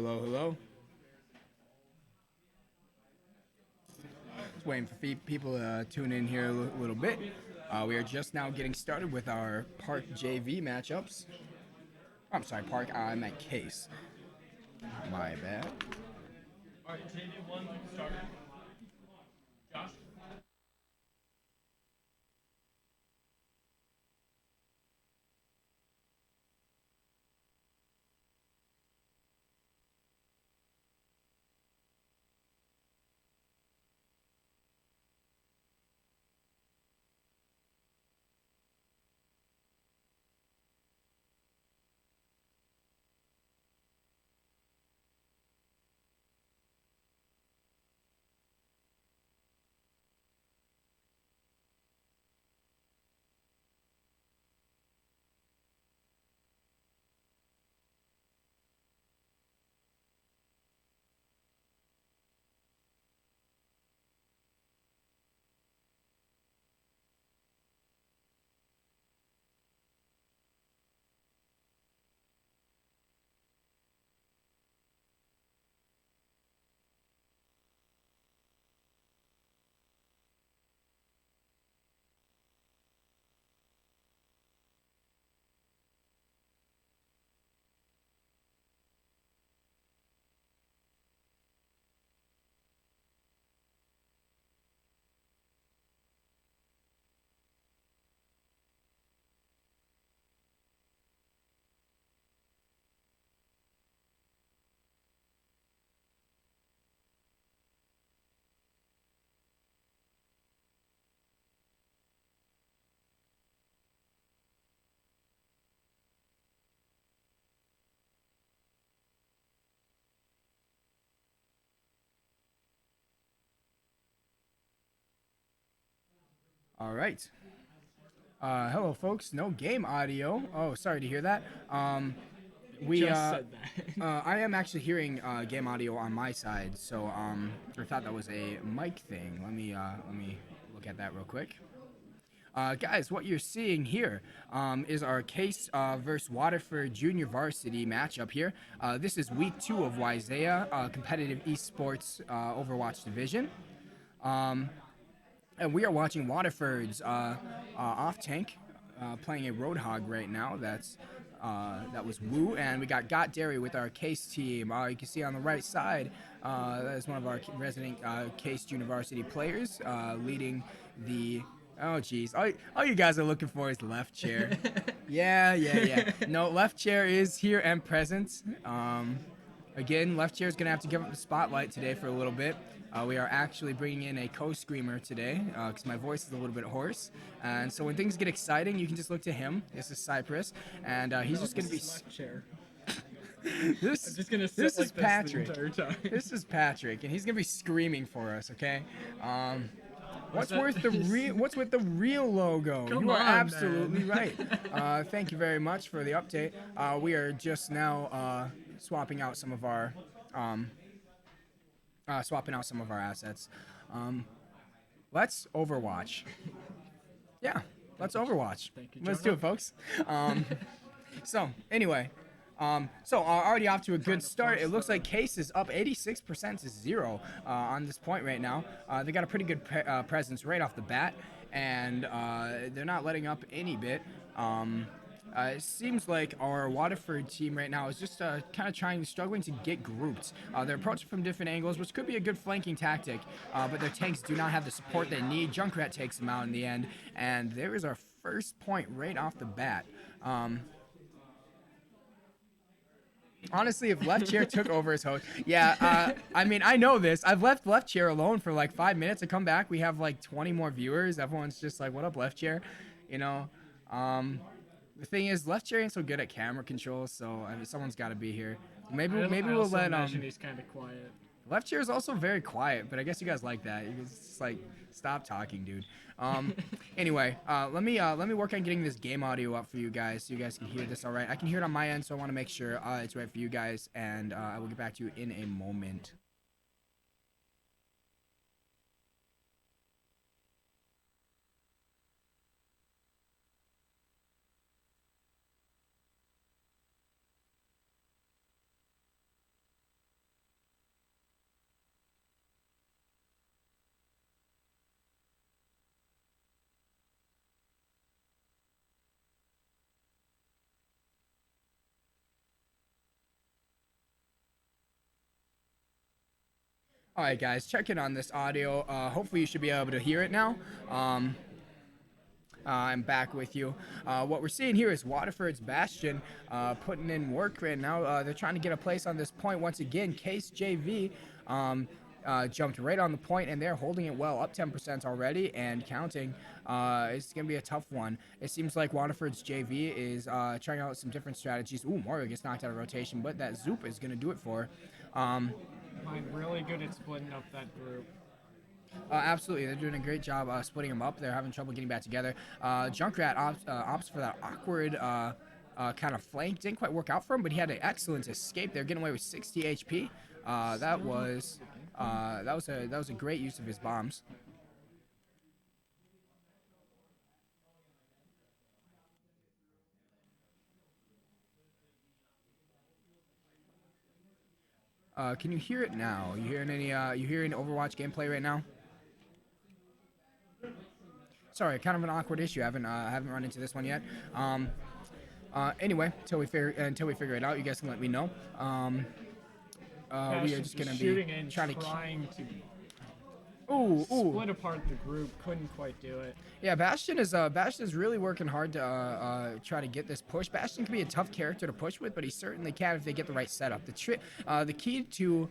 Hello, hello. Just waiting for people to tune in here a little bit. We are just now getting started with our Park JV matchups. I'm sorry, Park. I meant Case. My bad. All right, JV1 started. Josh. All right. Hello, folks. No game audio. Oh, sorry to hear that. We Just said that. I am actually hearing game audio on my side, so I thought that was a mic thing. Let me look at that real quick. Guys, what you're seeing here is our Case versus Waterford Junior Varsity matchup here. This is week 2 of Wysea Competitive Esports Overwatch Division. And we are watching Waterford's off tank playing a Roadhog right now. That was Woo, and we got Derry with our Case team. You can see on the right side that is one of our resident Case University players leading the. Oh geez, all you guys are looking for is left chair. Yeah. No, left chair is here and present. Again, left chair is gonna have to give up the spotlight today for a little bit. We are actually bringing in a co-screamer today because my voice is a little bit hoarse. And so when things get exciting, you can just look to him. This is Cypress, and he's just gonna be. Chair. This I'm just gonna sit this like is this Patrick. the entire time. This is Patrick, and he's gonna be screaming for us. Okay. What's that- worth the real? What's with the real logo? Come You are on, absolutely man. right. Thank you very much for the update. We are just now swapping out some of our assets. Um, let's Overwatch. Yeah, let's Overwatch. Thank you, Let's do Jonah. it, folks. So anyway, already off to a good start. It looks like Case is up 86% to 0 on this point right now. They got a pretty good presence right off the bat, and they're not letting up any bit. It seems like our Waterford team right now is just kind of struggling to get grouped. They're approaching from different angles, which could be a good flanking tactic, but their tanks do not have the support they need. Junkrat takes them out in the end, and there is our first point right off the bat. Honestly, if left chair took over as host, yeah, I mean, I know this. I've left left chair alone for like 5 minutes. I come back, we have like 20 more viewers. Everyone's just like, "What up, left chair?" You know. Um, the thing is, left chair ain't so good at camera control, so I mean, someone's got to be here. Maybe I we'll also let imagine he's kind of quiet. left chair is also very quiet, but I guess you guys like that. It's just like, stop talking, dude. Anyway, let me work on getting this game audio up for you guys so you guys can hear this all right. I can hear it on my end, so I want to make sure it's right for you guys, and I will get back to you in a moment. All right, guys, check in on this audio. Hopefully, you should be able to hear it now. Um, I'm back with you. What we're seeing here is Waterford's Bastion putting in work right now. They're trying to get a place on this point once again. Case JV jumped right on the point, and they're holding it well, up 10% already and counting. It's going to be a tough one. It seems like Waterford's JV is trying out some different strategies. Ooh, Mario gets knocked out of rotation, but that Zoop is going to do it for. Mine really good at splitting up that group. Absolutely, they're doing a great job splitting them up. They're having trouble getting back together. Junkrat opts for that awkward kind of flank. Didn't quite work out for him, but he had an excellent escape. They're getting away with 60 HP. That was a great use of his bombs. Can you hear it now? You hearing any? You hearing Overwatch gameplay right now? Sorry, kind of an awkward issue. I haven't run into this one yet. Anyway, until we figure it out, you guys can let me know. We are just gonna be trying to ooh. split apart the group. Couldn't quite do it. Yeah, Bastion is really working hard to try to get this push. Bastion can be a tough character to push with, but he certainly can if they get the right setup. The key to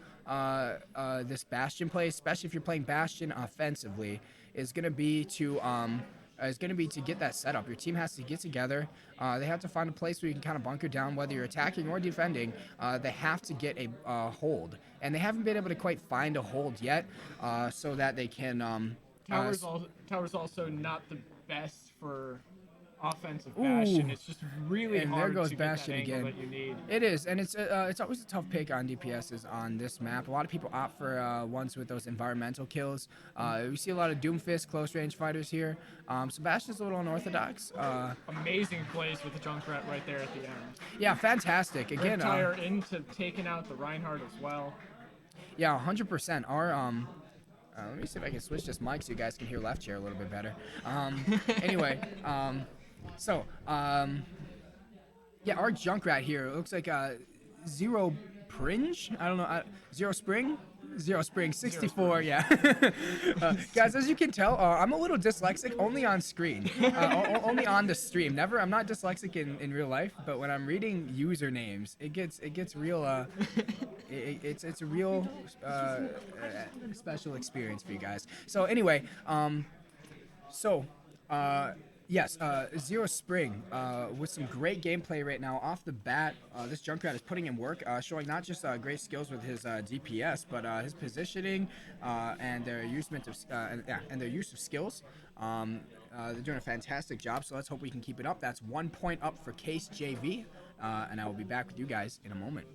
this Bastion play, especially if you're playing Bastion offensively, is going to be to get that setup. Your team has to get together. They have to find a place where you can kind of bunker down, whether you're attacking or defending. They have to get a hold, and they haven't been able to quite find a hold yet, so that they can. Tower's also not the best for offensive Bastion. It's just really and hard there goes to Bastion get that again. angle that you need. It is, and it's always a tough pick on DPSs on this map. A lot of people opt for ones with those environmental kills. We see a lot of Doomfist close range fighters here. Sebastian's a little unorthodox. Amazing plays with the Junkrat right there at the end. Yeah, fantastic. Again, Riptire into taking out the Reinhardt as well. Yeah, 100%. Our let me see if I can switch this mic so you guys can hear left chair a little bit better. Anyway, yeah, our Junkrat here looks like Zero Pringe. I don't know. Zero Spring. 64. Yeah. Guys, as you can tell, I'm a little dyslexic only on screen, only on the stream. I'm not dyslexic in real life, but when I'm reading usernames, it gets real. It's a real special experience for you guys. So anyway, yes, Zero Spring with some great gameplay right now off the bat. This Junkrat is putting in work, showing not just great skills with his DPS, but his positioning and their use of skills. They're doing a fantastic job, so let's hope we can keep it up. That's 1 point up for Case JV, and I will be back with you guys in a moment.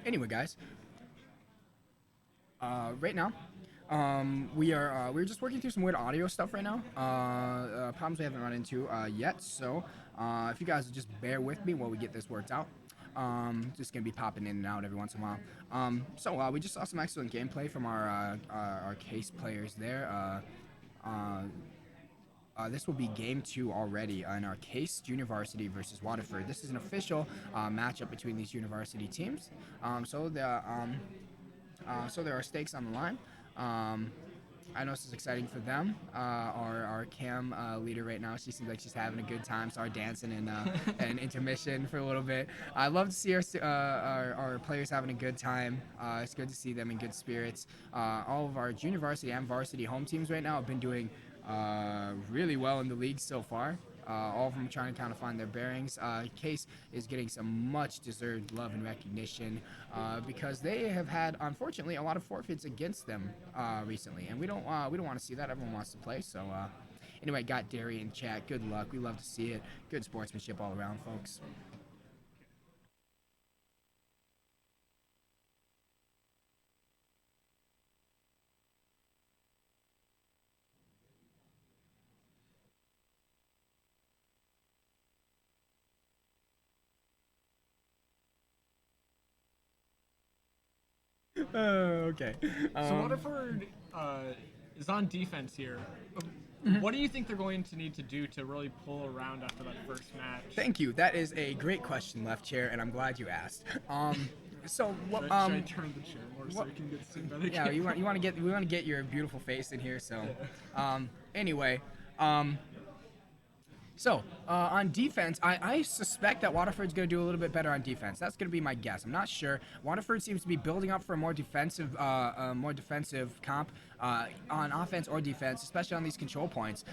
Anyway, guys, right now, we're just working through some weird audio stuff right now. Problems we haven't run into yet. So If you guys will just bear with me while we get this worked out. Just gonna be popping in and out every once in a while. We just saw some excellent gameplay from our case players there. This will be game 2 already in our case junior varsity versus Waterford. This is an official matchup between these university teams. So there are stakes on the line. I know this is exciting for them. Our cam leader right now, she seems like she's having a good time. Started dancing in an intermission for a little bit. I love to see our players having a good time. It's good to see them in good spirits. All of our junior varsity and varsity home teams right now have been doing really well in the league so far. All of them trying to kind of find their bearings. Case is getting some much deserved love and recognition because they have had, unfortunately, a lot of forfeits against them recently, and we don't want to see that. Everyone wants to play, so anyway, got Derry in chat. Good luck. We love to see it. Good sportsmanship all around, folks. Okay. So Waterford is on defense here. What do you think they're going to need to do to really pull around after that first match? Thank you. That is a great question, Left Chair, and I'm glad you asked. So what? Should I turn the chair more so you can get seen by the Yeah, camera? we want to get your beautiful face in here. So, anyway, on defense, I suspect that Waterford's going to do a little bit better on defense. That's going to be my guess. I'm not sure. Waterford seems to be building up for a more defensive comp on offense or defense, especially on these control points.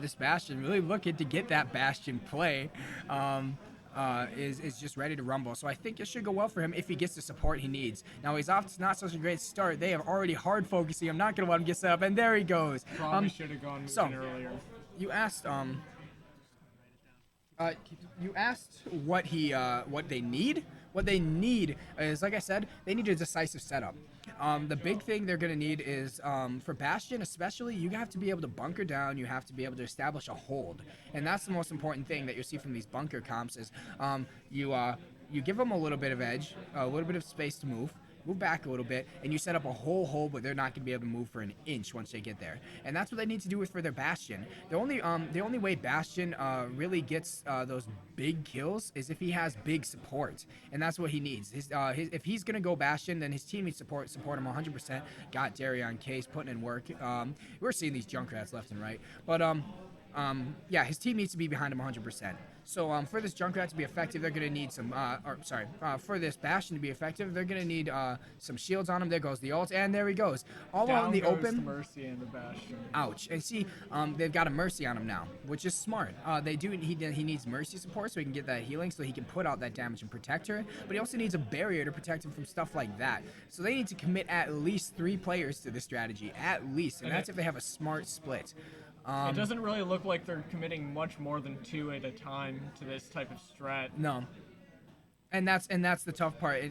This Bastion really looking to get that Bastion play. Is just ready to rumble. So I think it should go well for him if he gets the support he needs. Now he's off to not such a great start. They have already hard focusing. I'm not going to let him get set up, and there he goes. Probably should have gone in earlier. You asked what they need. What they need is, like I said, they need a decisive setup. The big thing they're going to need is, for Bastion especially, you have to be able to bunker down, you have to be able to establish a hold. And that's the most important thing that you'll see from these bunker comps is you give them a little bit of edge, a little bit of space to move back a little bit, and you set up a whole hole, but they're not going to be able to move for an inch once they get there. And that's what they need to do for their Bastion. The only way Bastion really gets those big kills is if he has big support, and that's what he needs. If he's going to go Bastion, then his team needs support him 100%. Got Derry on case, putting in work. We're seeing these Junkrats left and right, but yeah, his team needs to be behind him 100%. So for this Junkrat to be effective, they're going to need some, for this Bastion to be effective, they're going to need some shields on him. There goes the ult, and there he goes. All out in the open. The Mercy and the Bastion. Ouch. And see, they've got a Mercy on him now, which is smart. He needs Mercy support so he can get that healing, so he can put out that damage and protect her, but he also needs a barrier to protect him from stuff like that. So they need to commit at least 3 players to this strategy, at least, and that's if they have a smart split. It doesn't really look like they're committing much more than 2 at a time to this type of strat. No. And that's the tough part.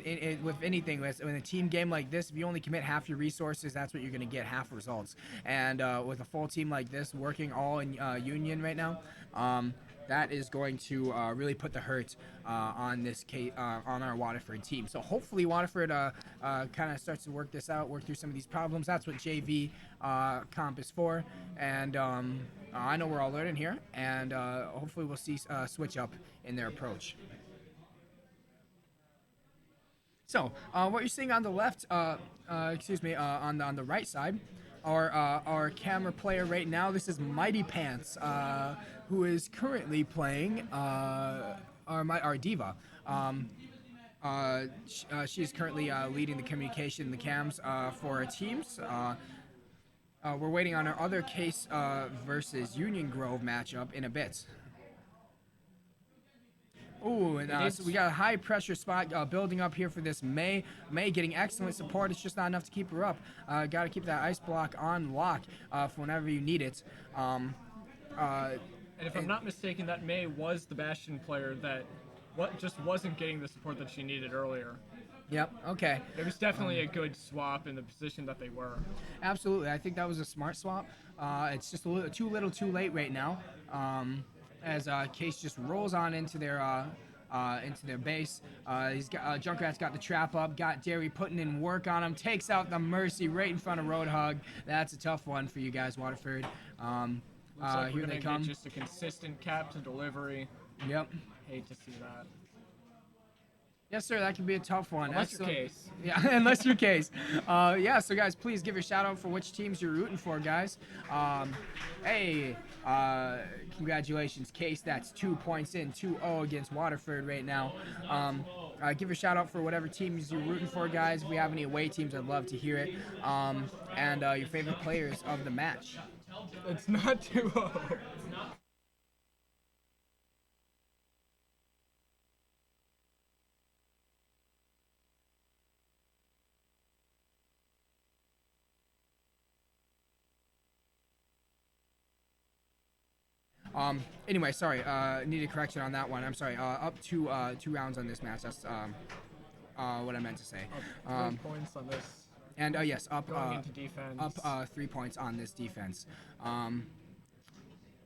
With anything, in a team game like this, if you only commit half your resources, that's what you're going to get, half results. And with a full team like this, working all in union right now, that is going to really put the hurt on this case, on our Waterford team. So hopefully Waterford kind of starts to work this out, work through some of these problems. That's what JV comp is for. And I know we're all learning here, and hopefully we'll see switch up in their approach. So what you're seeing on the left, on the right side, our camera player right now. This is Mighty Pants, who is currently playing our diva. She is currently leading the communication in the cams for our teams. We're waiting on our other case versus Union Grove matchup in a bit. Ooh, and so we got a high pressure spot building up here for this May. May getting excellent support. It's just not enough to keep her up. Got to keep that ice block on lock for whenever you need it. And if I'm not mistaken, that May was the Bastion player that just wasn't getting the support that she needed earlier. Yep, okay. It was definitely a good swap in the position that they were. Absolutely. I think that was a smart swap. It's just a little too late right now. as Case just rolls on into their base. He's got Junkrat's got the trap up, got Derry putting in work on him, takes out the Mercy right in front of Roadhog. That's a tough one for you guys, Waterford. Looks like Here we're they gonna come. get just a consistent cap to delivery. Yep. Hate to see that. Yes, sir. That can be a tough one. Unless your Case. Yeah, unless your Case. Yeah. So, guys, please give your shout out for which teams you're rooting for, guys. Hey, congratulations, Case. That's 2 points in, 2-0 against Waterford right now. Give your shout out for whatever teams you're rooting for, guys. If we have any away teams, I'd love to hear it. And your favorite players of the match. It's not 2-0. Anyway, sorry. Need a correction on that one. I'm sorry. Up to 2 rounds on this match. That's what I meant to say. 3 points on this. And yes, up Going into defense. up 3 points on this defense.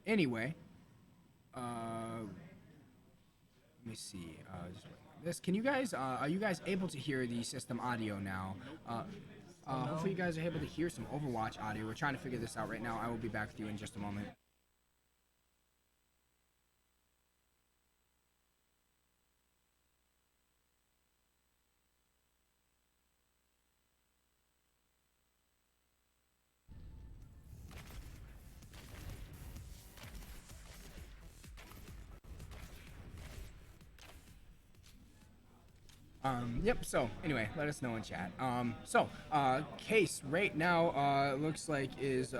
Anyway, let me see. Just this. Can you guys? Are you guys able to hear the system audio now? Hopefully, you guys are able to hear some Overwatch audio. We're trying to figure this out right now. I will be back with you in just a moment. Yep, so anyway, let us know in chat. Case right now looks like is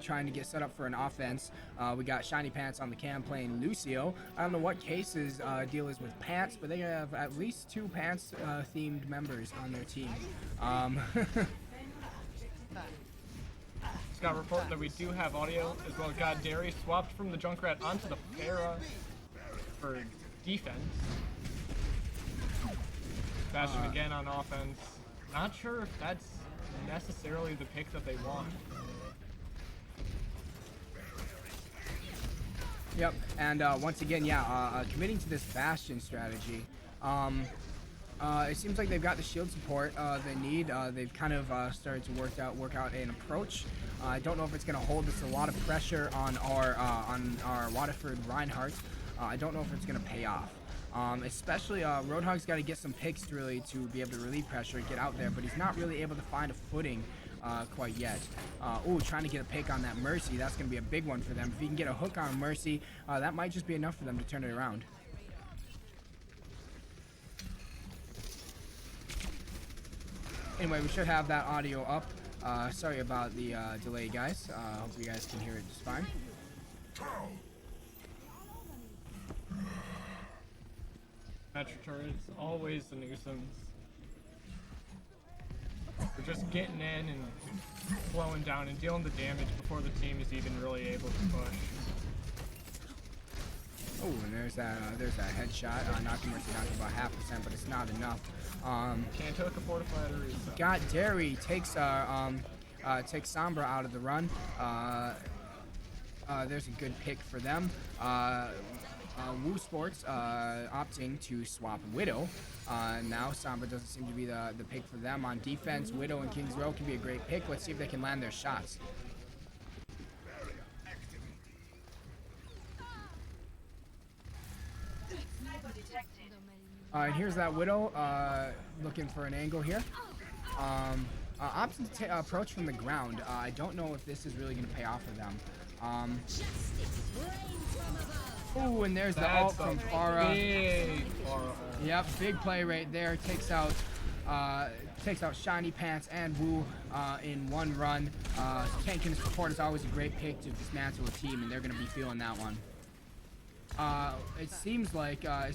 trying to get set up for an offense. We got Shiny Pants on the cam playing Lucio. I don't know what Case's deal is with Pants, but they have at least 2 Pants themed members on their team. Scott report that we do have audio as well. God, Derry swapped from the Junkrat onto the Pharah for defense. Bastion again on offense. Not sure if that's necessarily the pick that they want. Yep, and once again, yeah, committing to this Bastion strategy. It seems like they've got the shield support they need. They've kind of started to work out an approach. I don't know if it's going to hold us a lot of pressure on our Waterford Reinhardt. I don't know if it's going to pay off. Especially Roadhog's got to get some picks really to be able to relieve pressure, get out there, but he's not really able to find a footing quite yet. Trying to get a pick on that Mercy. That's going to be a big one for them. If he can get a hook on Mercy, that might just be enough for them to turn it around. Anyway, we should have that audio up. Sorry about the delay, guys. Hope you guys can hear it just fine. Metro turrets, always a nuisance. We're just getting in and slowing down and dealing the damage before the team is even really able to push. Oh, and there's that headshot. Knocking Mercy down to about 0.5%, but it's not enough. Can't hook a fortified or reset. Got Derry takes Sombra out of the run. There's a good pick for them. Woo Sports opting to swap Widow. Now Sombra doesn't seem to be the pick for them on defense. Widow and Kings Row can be a great pick. Let's see if they can land their shots. And here's that Widow looking for an angle here. Opting to approach from the ground. I don't know if this is really going to pay off for them. Oh, and there's the ult from Pharah. Yep, big play right there. Takes out Shiny Pants and Woo in one run. Tanking support is always a great pick to dismantle a team, and they're going to be feeling that one. It seems like our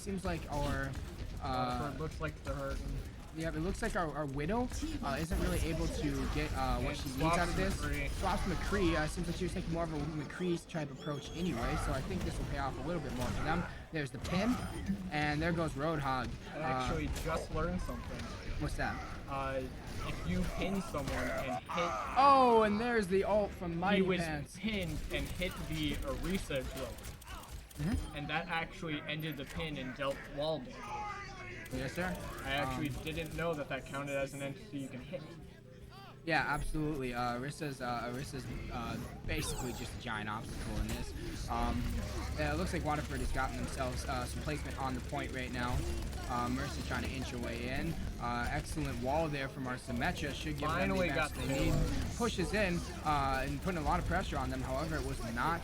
looks like they're hurting. Yeah, it looks like our Widow isn't really able to get what she needs out of this. Swaps McCree. Seems like she was taking more of a McCree type approach anyway, so I think this will pay off a little bit more for them. There's the pin, and there goes Roadhog. I actually just learned something. What's that? If you pin someone and hit... Oh, and there's the ult from Mighty He was Pants. pinned and hit the reset blow. and that actually ended the pin and dealt wall damage. Yes, sir. I actually didn't know that that counted as an entity you can hit. Yeah, absolutely. Arissa's basically just a giant obstacle in this. Yeah, it looks like Waterford has gotten themselves some placement on the point right now. Mercy trying to inch her way in. Excellent wall there from our Symmetra. Should give them the advantage they need. Pushes in and putting a lot of pressure on them. However, it was not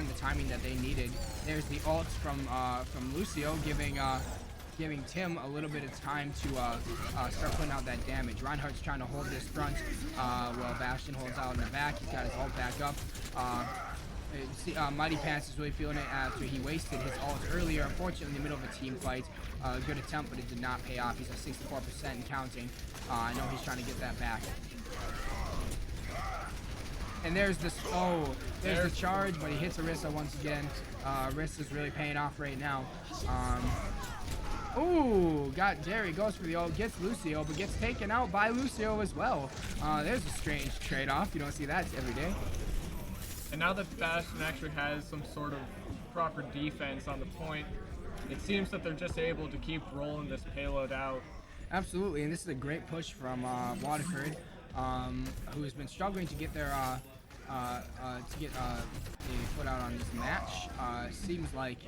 in the timing that they needed. There's the ults from Lucio giving Tim a little bit of time to start putting out that damage. Reinhardt's trying to hold this front while Bastion holds out in the back. He's got his ult back up. Mighty Pants is really feeling it after he wasted his ult earlier. Unfortunately, in the middle of a team fight. Good attempt, but it did not pay off. He's at 64% and counting. I know he's trying to get that back. And there's this, there's the charge, but he hits Orisa once again. Orissa's really paying off right now. Ooh, got Jerry, goes for the ult, gets Lucio, but gets taken out by Lucio as well. There's a strange trade-off. You don't see that every day. And now that Bastion actually has some sort of proper defense on the point, it seems that they're just able to keep rolling this payload out. Absolutely, and this is a great push from Waterford, who has been struggling to get their a foot out on this match. Seems like,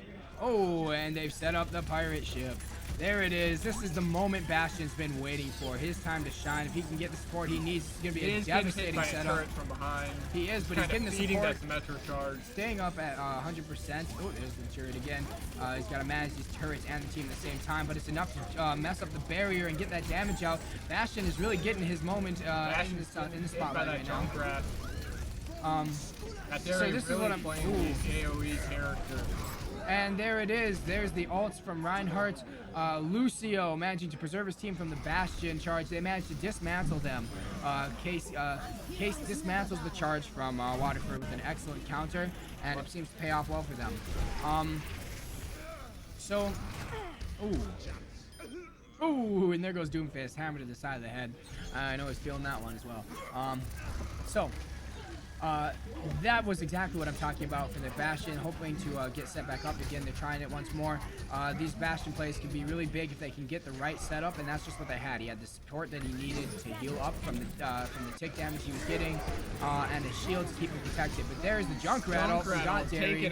and they've set up the pirate ship. There it is. This is the moment Bastion's been waiting for. His time to shine. If he can get the support he needs, it's going to be a devastating setup. Turret from behind. He is, but he's getting the support. That Metro charge. Staying up at 100%. Oh, there's the turret again. He's got to manage these turrets and the team at the same time, but it's enough to mess up the barrier and get that damage out. Bastion is really getting his moment in the spotlight right now. So this is what I'm playing. AoE character. And there it is. There's the ults from Reinhardt. Lucio managing to preserve his team from the Bastion charge. They managed to dismantle them. Case dismantles the charge from Waterford with an excellent counter, and it seems to pay off well for them. And there goes Doomfist, hammer to the side of the head. I know he's feeling that one as well. That was exactly what I'm talking about for the Bastion, hoping to get set back up again. They're trying it once more. These Bastion plays can be really big if they can get the right setup, and that's just what they had. He had the support that he needed to heal up from the tick damage he was getting, and a shield to keep him protected. But there's the Junkrat also got Derry.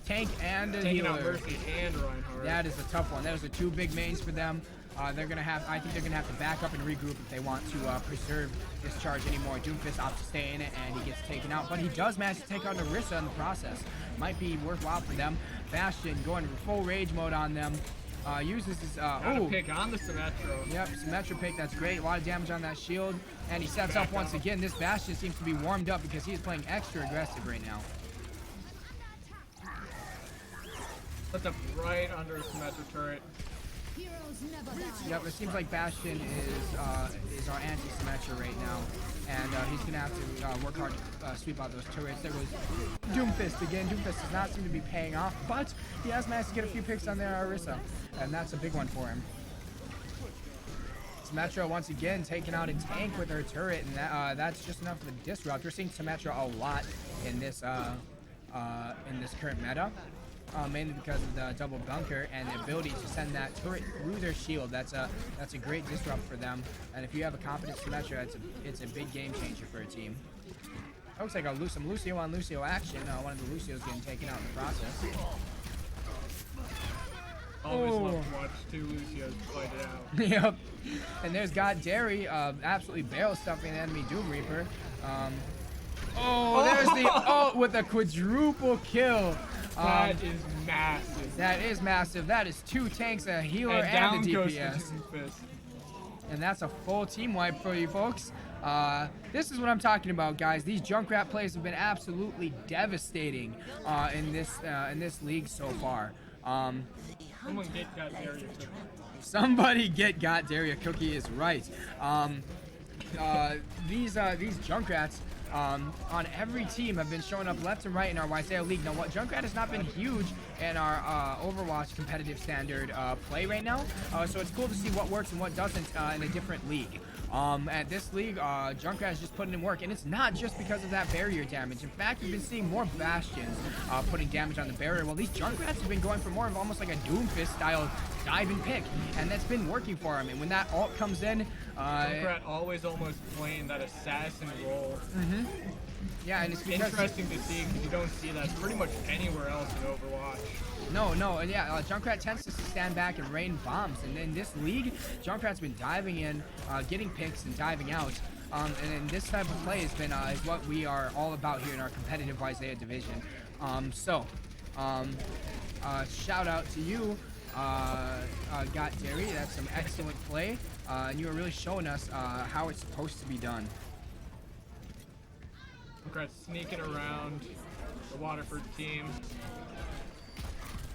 Tank and a healer. Out Mercy and Reinhardt. That is a tough one. Those are two big mains for them. I think they're gonna have to back up and regroup if they want to preserve this charge anymore. Doomfist opts to stay in it, and he gets taken out, but he does manage to take out Orisa in the process. Might be worthwhile for them. Bastion going full rage mode on them. Uses his pick on the Symmetra. Yep, Symmetra pick. That's great. A lot of damage on that shield, and he sets up once again. This Bastion seems to be warmed up because he is playing extra aggressive right now. Puts up right under the Symmetra turret. Yep, it seems like Bastion is our anti-Symmetra right now, and he's gonna have to work hard to sweep out those turrets. There goes Doomfist again. Doomfist does not seem to be paying off, but he has managed to get a few picks on their Orisa, and that's a big one for him. Symmetra once again taking out a tank with her turret, and that's just enough of a disrupt. We're seeing Symmetra a lot in this current meta. Mainly because of the double bunker and the ability to send that turret through their shield. That's a great disrupt for them. And if you have a competent Symmetra, it's a big game changer for a team. Looks like some Lucio on Lucio action. One of the Lucios getting taken out in the process. Always love to watch two Lucios fight it out. Yep. And there's got Derry absolutely barrel stuffing the enemy Doom Reaper. There's the with a quadruple kill. That is massive. That is massive. That is two tanks, a healer, and a DPS. And that's a full team wipe for you folks. This is what I'm talking about, guys. These Junkrat plays have been absolutely devastating in this league so far. Someone get Got Dairy a Cookie. Somebody get Got Dairy a Cookie is right. These Junkrats on every team have been showing up left and right in our Waiseo League. Now, what Junkrat has not been huge in our Overwatch competitive standard play right now, so it's cool to see what works and what doesn't in a different league. At this league, Junkrat is just putting in work, and it's not just because of that barrier damage. In fact, we've been seeing more Bastions putting damage on the barrier. Well, these Junkrats have been going for more of almost like a Doomfist style dive and pick, and that's been working for him. And when that ult comes in, Junkrat always almost playing that assassin role. Yeah, and it's because interesting to see because you don't see that pretty much anywhere else in Overwatch. No, and yeah, Junkrat tends to stand back and rain bombs, and in this league, Junkrat's been diving in, getting picks and diving out, and then this type of play has been is what we are all about here in our competitive Isaiah division. Shout out to you, Got Derry. That's some excellent play, and you are really showing us how it's supposed to be done. Junkrat sneaking around the Waterford team.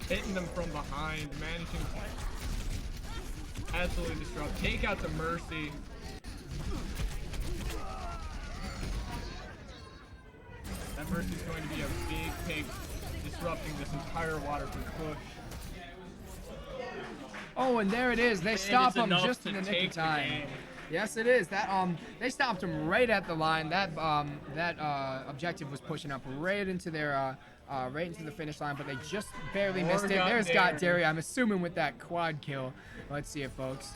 Hitting them from behind, managing to absolutely disrupt. Take out the Mercy. That Mercy's going to be a big pig, disrupting this entire Waterford push. Oh, and there it is. They stop him just in the nick of time. Yes, it is. That they stopped him right at the line. That objective was pushing up right into their right into the finish line, but they just barely missed it. There's Got Derry. I'm assuming with that quad kill. Let's see it, folks.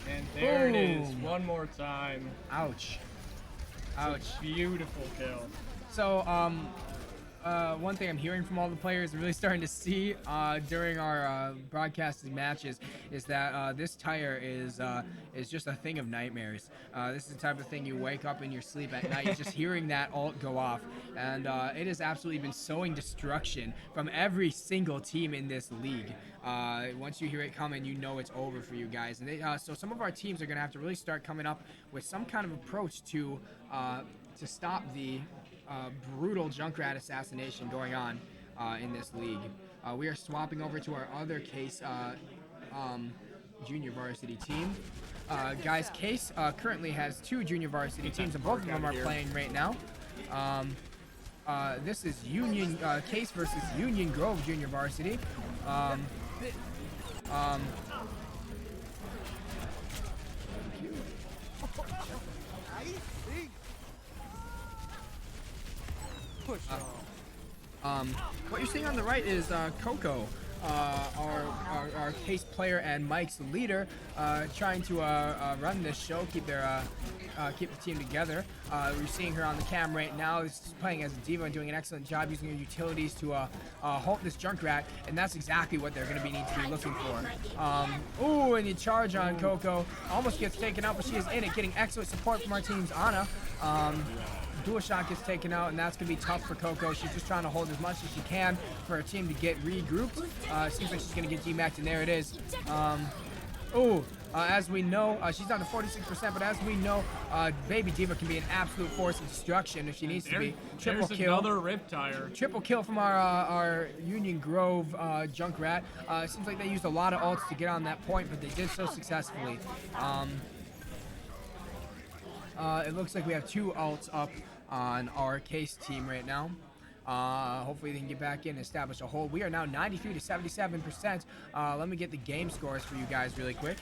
And there it is, one more time. Ouch. Beautiful kill. So, one thing I'm hearing from all the players, really starting to see during our broadcasting matches, is that this tire is just a thing of nightmares. This is the type of thing you wake up in your sleep at night, just hearing that ult go off, and it has absolutely been sowing destruction from every single team in this league. Once you hear it coming, you know it's over for you guys. And so some of our teams are going to have to really start coming up with some kind of approach to stop the brutal Junkrat assassination going on in this league. We are swapping over to our other Case junior varsity team. Guys, Case currently has 2 junior varsity teams, and both of them are playing right now. This is Union Case versus Union Grove junior varsity. What you're seeing on the right is Coco, our Case player and Mike's leader, trying to run this show, keep the team together. We're seeing her on the cam right now. She's playing as a diva and doing an excellent job using her utilities to halt this Junkrat, and that's exactly what they're going to need to be looking for. Ooh, and the charge on Coco almost gets taken out, but she is in it, getting excellent support from our team's Anna. Dual shot gets taken out, and that's going to be tough for Coco. She's just trying to hold as much as she can for her team to get regrouped. Seems like she's going to get DMAC'd, and there it is. As we know, she's down to 46%, but as we know, Baby Diva can be an absolute force of destruction if she needs to be. Triple kill. Another rip tire. Triple kill from our Union Grove Junkrat. Seems like they used a lot of ults to get on that point, but they did so successfully. It looks like we have 2 ults up on our Case team right now. Hopefully they can get back in and establish a hold. We are now 93 to 77%. Let me get the game scores for you guys really quick.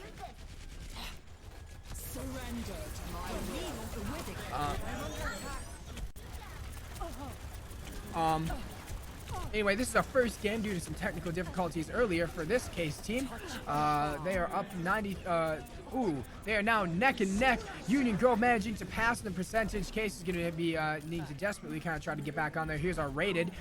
Anyway, this is our first game due to some technical difficulties earlier for this Case team. They are up 90. They are now neck and neck. Union Grove managing to pass the percentage. Case is going to be need to desperately kind of try to get back on there. Here's our Rated.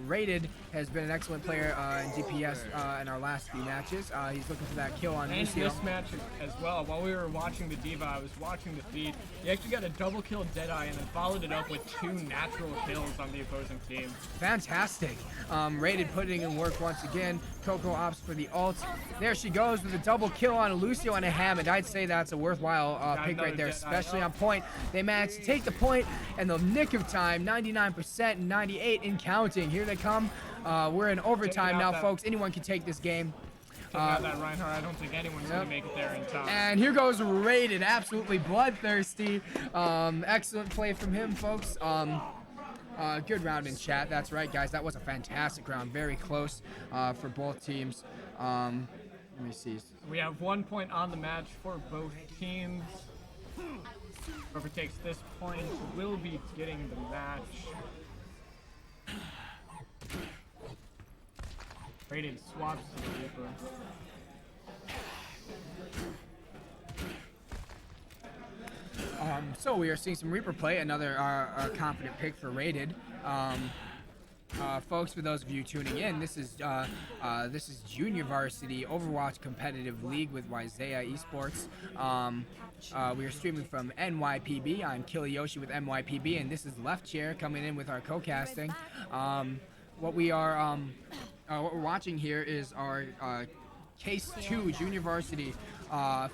Rated has been an excellent player in DPS in our last few matches. He's looking for that kill on Lucio. And this match as well. While we were watching the Diva, I was watching the feed. He actually got a double kill Deadeye and then followed it up with 2 natural kills on the opposing team. Fantastic. Rated putting in work once again. Coco opts for the ult. There she goes with a double kill on Lucio and a Hammond. I'd say that's a worthwhile pick right there, especially on point. They managed to take the point in the nick of time, 99% and 98 in counting. Here they come. We're in overtime now, folks. Anyone can take this game. That Reinhardt, I don't think anyone's going to make it there in time. And here goes Rated, absolutely bloodthirsty. Excellent play from him, folks. Good round in chat. That's right, guys. That was a fantastic round. Very close for both teams. Let me see. We have 1 point on the match for both teams. Whoever takes this point will be getting the match. Rated swaps to the Reaper. So we are seeing some Reaper play, another confident pick for Rated. Folks, for those of you tuning in, this is Junior Varsity Overwatch Competitive League with Isaiah Esports. We are streaming from NYPB. I'm Kiliyoshi with NYPB, and this is Left Chair coming in with our co-casting. What we're watching here is our Case 2 Junior Varsity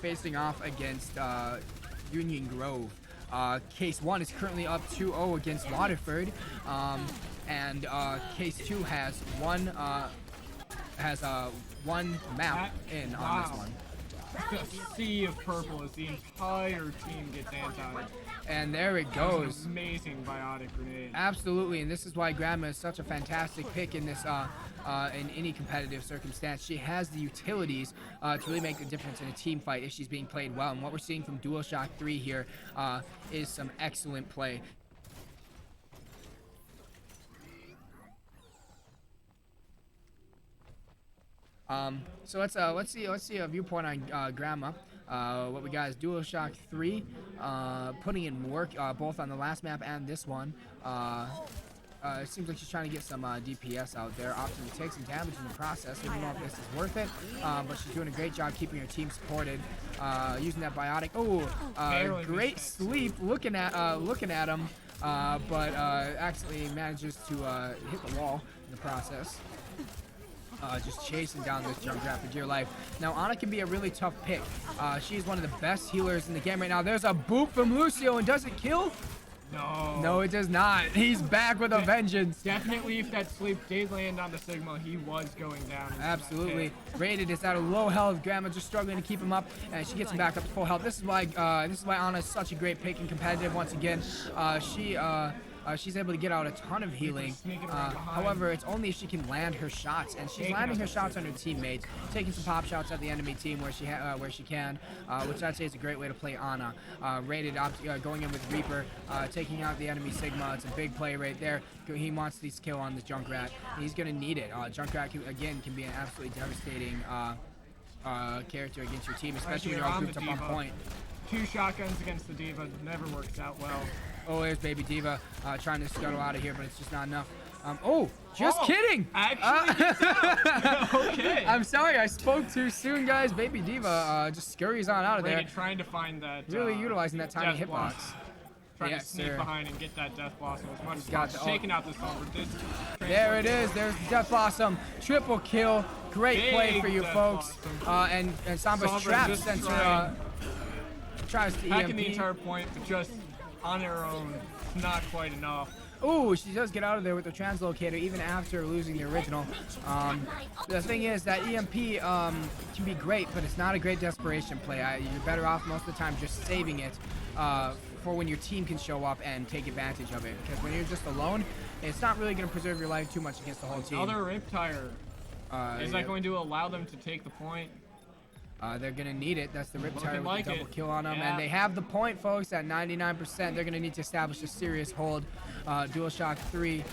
facing off against Union Grove. Case 1 is currently up 2-0 against Waterford, and Case 2 has one map in on this one. A sea of purple as the entire team gets anti. And there it goes. Amazing biotic grenade. Absolutely, and this is why Grandma is such a fantastic pick in this in any competitive circumstance. She has the utilities to really make the difference in a team fight if she's being played well. And what we're seeing from DualShock 3 here is some excellent play. So let's see a viewpoint on Grandma. What we got is DualShock 3, putting in work both on the last map and this one. It seems like she's trying to get some DPS out there, opting to take some damage in the process. I don't know if this is worth it, but she's doing a great job keeping her team supported, using that biotic. Oh, great sleep, looking at him, but actually manages to hit the wall in the process. Just chasing down this Junkrat for dear life. Now, Ana can be a really tough pick. She's one of the best healers in the game right now. There's a boop from Lucio, and does it kill? No. No, it does not. He's back with a vengeance. Definitely, if that sleep did land on the Sigma, he was going down. Absolutely. Rated is at a low health. Grandma just struggling to keep him up, and she gets him back up to full health. This is why Ana is such a great pick in competitive. Once again, she's able to get out a ton of healing. However, it's only if she can land her shots, and she's landing her shots on her teammates, taking some pop shots at the enemy team where she can, which I'd say is a great way to play Ana. Rated going in with Reaper, taking out the enemy Sigma. It's a big play right there. He wants this kill on this Junkrat. He's gonna need it. Junkrat can be an absolutely devastating character against your team, especially when you're all grouped up on point. 2 shotguns against the D.Va never works out well. Oh, there's Baby D.Va trying to scuttle out of here, but it's just not enough. Just kidding! Actually, okay. I'm sorry, I spoke too soon, guys. Baby D.Va just scurries on out of there. Trying to find that. Really utilizing that tiny hitbox. Trying to sneak behind and get that Death Blossom as much as possible. Taking out this Sombra. There it is. There's Death Blossom. Triple kill. Great play for you folks. And Sombra's trap sensor tries to EMP. Hacking the entire point, but just on her own, not quite enough. Ooh, she does get out of there with the translocator even after losing the original. The thing is that EMP can be great, but it's not a great desperation play. You're better off most of the time just saving it for when your team can show up and take advantage of it. Because when you're just alone, it's not really going to preserve your life too much against the whole team. Another Riptire. Is that going to allow them to take the point? They're going to need it. That's the Riptire with the double kill on them. Yeah. And they have the point, folks, at 99%. They're going to need to establish a serious hold. DualShock 3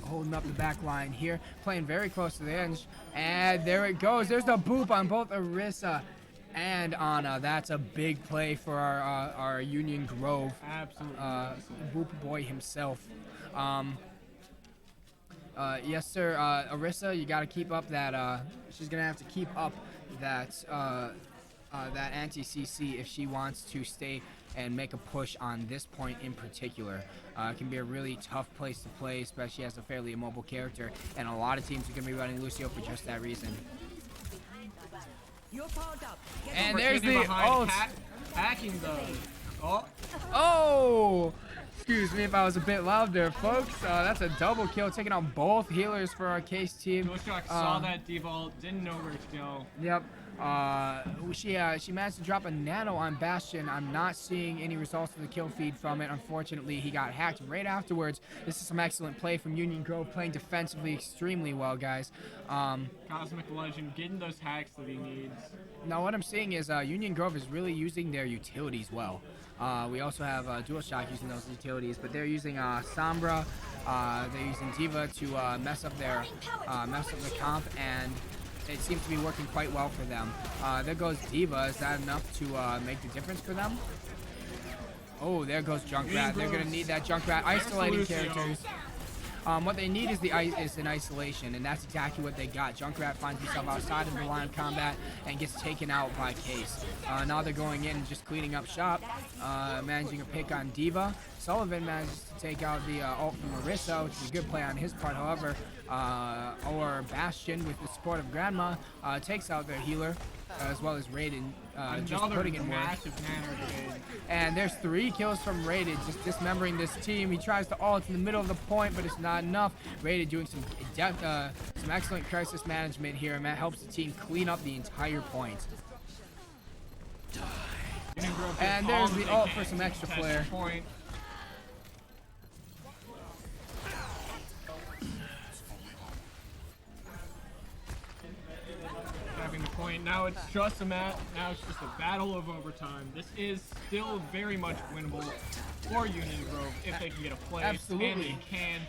holding up the back line here. Playing very close to the edge. And there it goes. There's the boop on both Orisa and Ana. That's a big play for our Union Grove. Absolutely. Boop boy himself. Yes, sir. Orisa, you got to keep up that. She's gonna have to keep up that that anti-CC if she wants to stay and make a push on this point in particular. It can be a really tough place to play, especially as a fairly immobile character, and a lot of teams are gonna be running Lucio for just that reason. And there's the ult. Hacking those. Oh! Excuse me if I was a bit loud there, folks. That's a double kill, taking on both healers for our case team. Dualshock saw that devault, didn't know where to go. Yep. She managed to drop a nano on Bastion. I'm not seeing any results of the kill feed from it. Unfortunately, he got hacked right afterwards. This is some excellent play from Union Grove, playing defensively extremely well, guys. Cosmic Legend getting those hacks that he needs. Now, what I'm seeing is Union Grove is really using their utilities well. We also have DualShock using those utilities, but they're using Sombra. They're using Diva to mess up their comp, and it seems to be working quite well for them. There goes Diva. Is that enough to make the difference for them? Oh, there goes Junkrat. They're going to need that Junkrat isolating characters. What they need is an isolation, and that's exactly what they got. Junkrat finds himself outside of the line of combat and gets taken out by Case. Now they're going in and just cleaning up shop, managing a pick on Diva. Sullivan manages to take out the ult from Marissa, which is a good play on his part. However, or Bastion, with the support of Grandma, takes out their healer, as well as Raiden, just putting in work. And there's 3 kills from Raiden, just dismembering this team. He tries to ult in the middle of the point, but it's not enough. Raiden doing some excellent crisis management here, and that helps the team clean up the entire point. And there's the ult for some extra flair. Point. Now it's just a battle of overtime. This is still very much winnable for Union Grove if they can get a play. Absolutely. And they can't.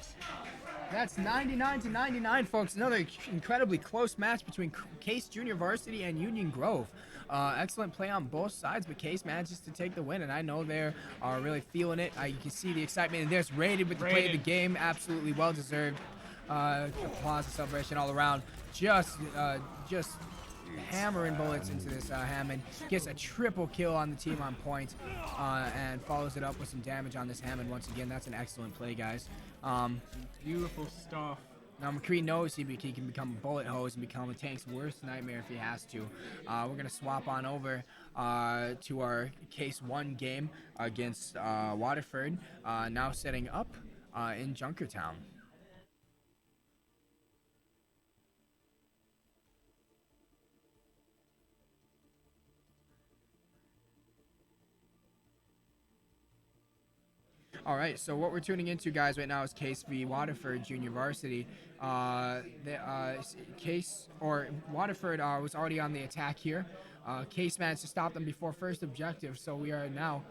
That's 99-99, folks. Another incredibly close match between Case Junior Varsity and Union Grove. Excellent play on both sides, but Case manages to take the win, and I know they're really feeling it. You can see the excitement, and there's Raiden with the play of the game. Absolutely well-deserved. Applause and celebration all around. Just hammering bullets into this Hammond. Gets a triple kill on the team on point, and follows it up with some damage on this Hammond once again. That's an excellent play, guys. Beautiful stuff. Now McCree knows he can become a bullet hose and become a tank's worst nightmare if he has to. We're going to swap on over to our Case 1 game against Waterford, now setting up in Junkertown. All right, so what we're tuning into, guys, right now is Case v. Waterford Junior Varsity. Waterford was already on the attack here. Case managed to stop them before first objective, so we are now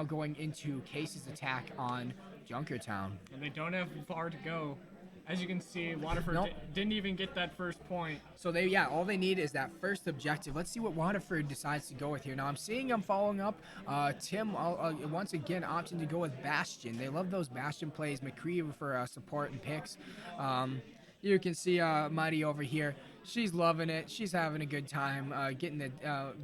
going into Case's attack on Junkertown. And they don't have far to go. As you can see, Waterford didn't even get that first point. So all they need is that first objective. Let's see what Waterford decides to go with here. Now I'm seeing them following up. Tim once again opting to go with Bastion. They love those Bastion plays. McCree for support and picks. You can see Mighty over here. She's loving it. She's having a good time, doing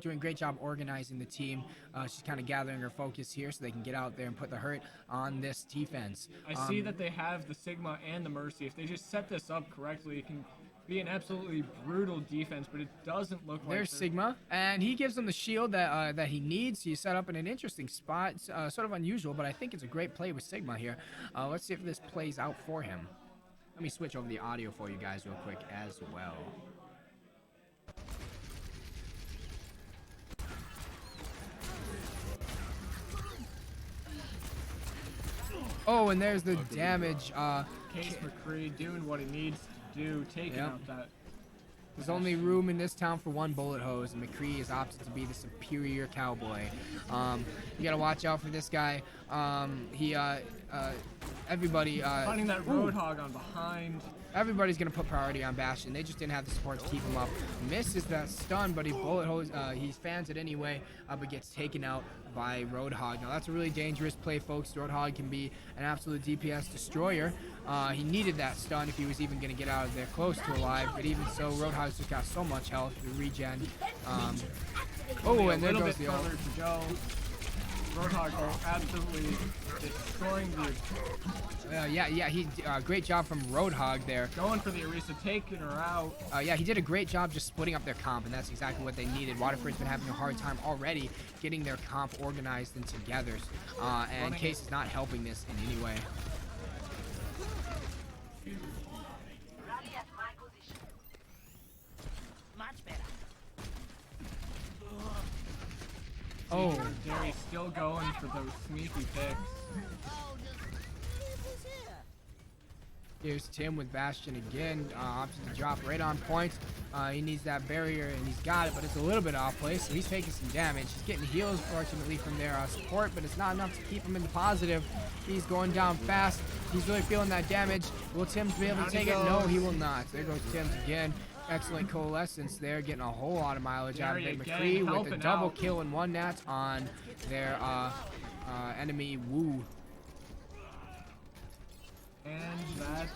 a great job organizing the team. She's kind of gathering her focus here so they can get out there and put the hurt on this defense. I see that they have the Sigma and the Mercy. If they just set this up correctly, it can be an absolutely brutal defense, but it doesn't look like there's Sigma, and he gives them the shield that he needs. He's set up in an interesting spot, sort of unusual, but I think it's a great play with Sigma here. Let's see if this plays out for him. Let me switch over the audio for you guys real quick as well. Oh, and there's the damage. Case McCree doing what he needs to do, taking out that. There's only room in this town for one bullet hose, and McCree has opted to be the superior cowboy. You gotta watch out for this guy. Everybody. Finding that Roadhog on behind. Everybody's gonna put priority on Bastion. They just didn't have the support to keep him up. Misses that stun, but he bullet hose. He fans it anyway, but gets taken out by Roadhog. Now that's a really dangerous play, folks. Roadhog can be an absolute DPS destroyer. He needed that stun if he was even gonna get out of there close to alive. But even so, Roadhog's just got so much health to regen. And there goes the ult. Roadhog are absolutely destroying the... Yeah, he great job from Roadhog there. Going for the Orisa, taking her out. Yeah, he did a great job just splitting up their comp, and that's exactly what they needed. Waterford's been having a hard time already getting their comp organized and together, and Case is not helping this in any way. Oh, Derry's still going for those sneaky picks. Here's Tim with Bastion again, opting to drop right on point. He needs that barrier, and he's got it, but it's a little bit off place, so he's taking some damage. He's getting heals, fortunately, from their support, but it's not enough to keep him in the positive. He's going down fast. He's really feeling that damage. Will Tim's be able to take it? No, he will not. There goes Tim's again. Excellent coalescence there, getting a whole lot of mileage out of it. McCree with a double kill and one nat on their enemy Wu. And that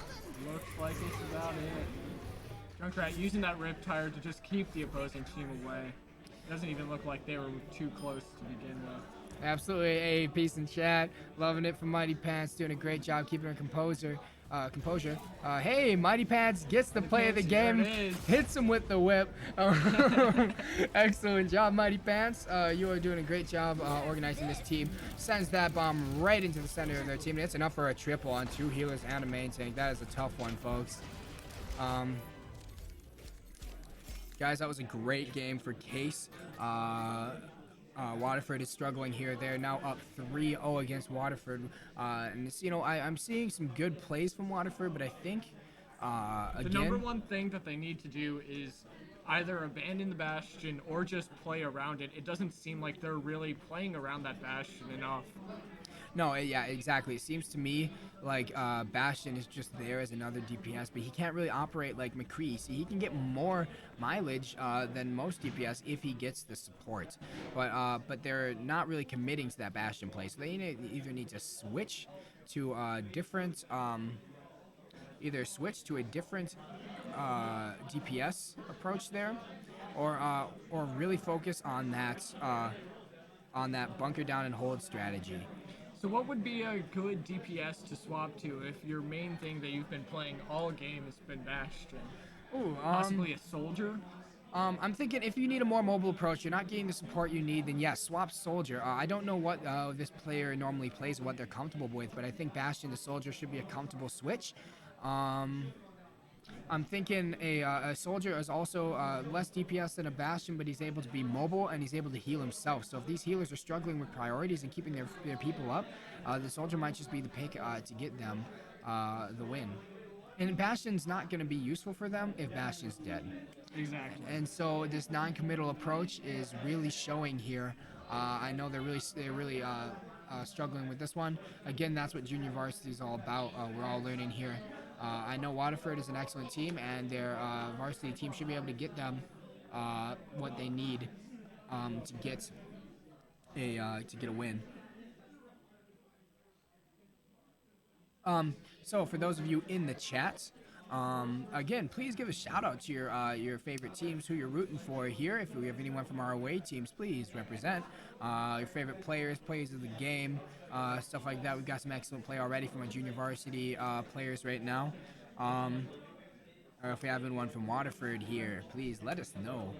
looks like it's about it. Junkrat using that Riptire to just keep the opposing team away. Doesn't even look like they were too close to begin with. Absolutely, a peace in chat. Loving it from Mighty Pants, doing a great job keeping her composure. Hey, Mighty Pants gets the play of the game, hits him with the whip. Excellent job, Mighty Pants. You are doing a great job organizing this team. Sends that bomb right into the center of their team. It's enough for a triple on 2 healers and a main tank. That is a tough one, folks. Guys, that was a great game for Case. Waterford is struggling here. They're now up 3-0 against Waterford. And it's, you know, I'm seeing some good plays from Waterford, but I think, the number one thing that they need to do is either abandon the Bastion or just play around it. It doesn't seem like they're really playing around that Bastion enough. No, yeah, exactly. It seems to me like Bastion is just there as another DPS, but he can't really operate like McCree. See, he can get more mileage than most DPS if he gets the support, but they're not really committing to that Bastion play. So they either need to switch to a different, DPS approach there, or really focus on that bunker down and hold strategy. So what would be a good DPS to swap to if your main thing that you've been playing all game has been Bastion? Ooh, possibly a Soldier? I'm thinking if you need a more mobile approach, you're not getting the support you need, then yes, swap Soldier. I don't know what this player normally plays, what they're comfortable with, but I think Bastion to Soldier should be a comfortable switch. I'm thinking a Soldier is also less DPS than a Bastion, but he's able to be mobile and he's able to heal himself. So if these healers are struggling with priorities and keeping their people up, the Soldier might just be the pick to get them the win. And Bastion's not going to be useful for them if Bastion's dead. Exactly. And so this non-committal approach is really showing here. I know they're really struggling with this one. Again, that's what junior varsity is all about. We're all learning here. I know Waterford is an excellent team, and their varsity team should be able to get them what they need to get a win. So for those of you in the chat, again, please give a shout out to your favorite teams, who you're rooting for here. If we have anyone from our away teams, please represent your favorite players of the game, stuff like that. We've got some excellent play already from our junior varsity players right now. Or if we have anyone from Waterford here, please let us know.